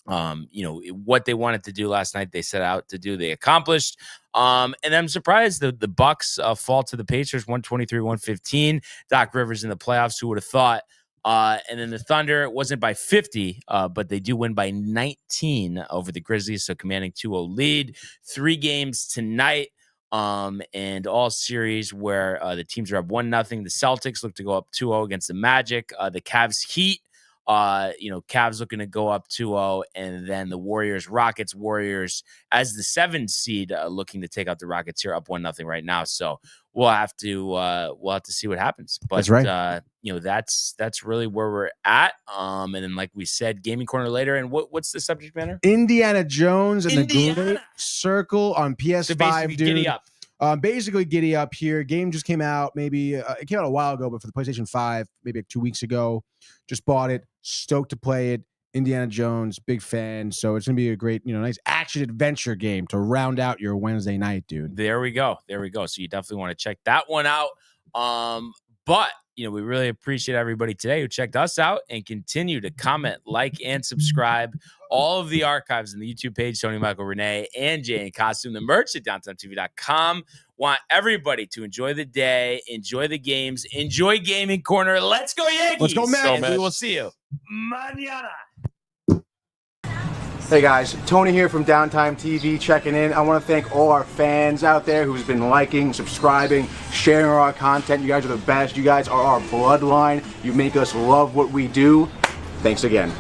what they wanted to do last night, they set out to do, they accomplished. And I'm surprised the Bucks fall to the Pacers 123-115. Doc Rivers in the playoffs, who would have thought? And then the Thunder, it wasn't by 50, but they do win by 19 over the Grizzlies. So commanding 2-0 lead. 3 games tonight. And all series where the teams are up 1-0. The Celtics look to go up 2-0 against the Magic. The Cavs Heat. Cavs looking to go up 2-0, and then the Warriors as the 7th seed looking to take out the Rockets here up 1-0 right now. So we'll have to see what happens. But that's right. That's really where we're at. And then like we said, gaming corner later. And what's the subject matter? Indiana Jones and the Great Circle on PS5, dude. Giddy up. Basically giddy up here. Game just came out. Maybe it came out a while ago, but for the PlayStation 5, maybe like 2 weeks ago. Just bought it. Stoked to play it. Indiana Jones, big fan. So it's gonna be a great, nice action adventure game to round out your Wednesday night, dude. There we go. So you definitely want to check that one out. But we really appreciate everybody today who checked us out, and continue to comment, like, and subscribe. All of the archives in the YouTube page, Tony, Michael, Renee, and Jay in costume, the merch at DowntimeTV.com. Want everybody to enjoy the day, enjoy the games, enjoy Gaming Corner. Let's go Yankees. Let's go, Mets. And we will see you mañana. Hey guys, Tony here from Downtime TV checking in. I want to thank all our fans out there who's been liking, subscribing, sharing our content. You guys are the best. You guys are our bloodline. You make us love what we do. Thanks again.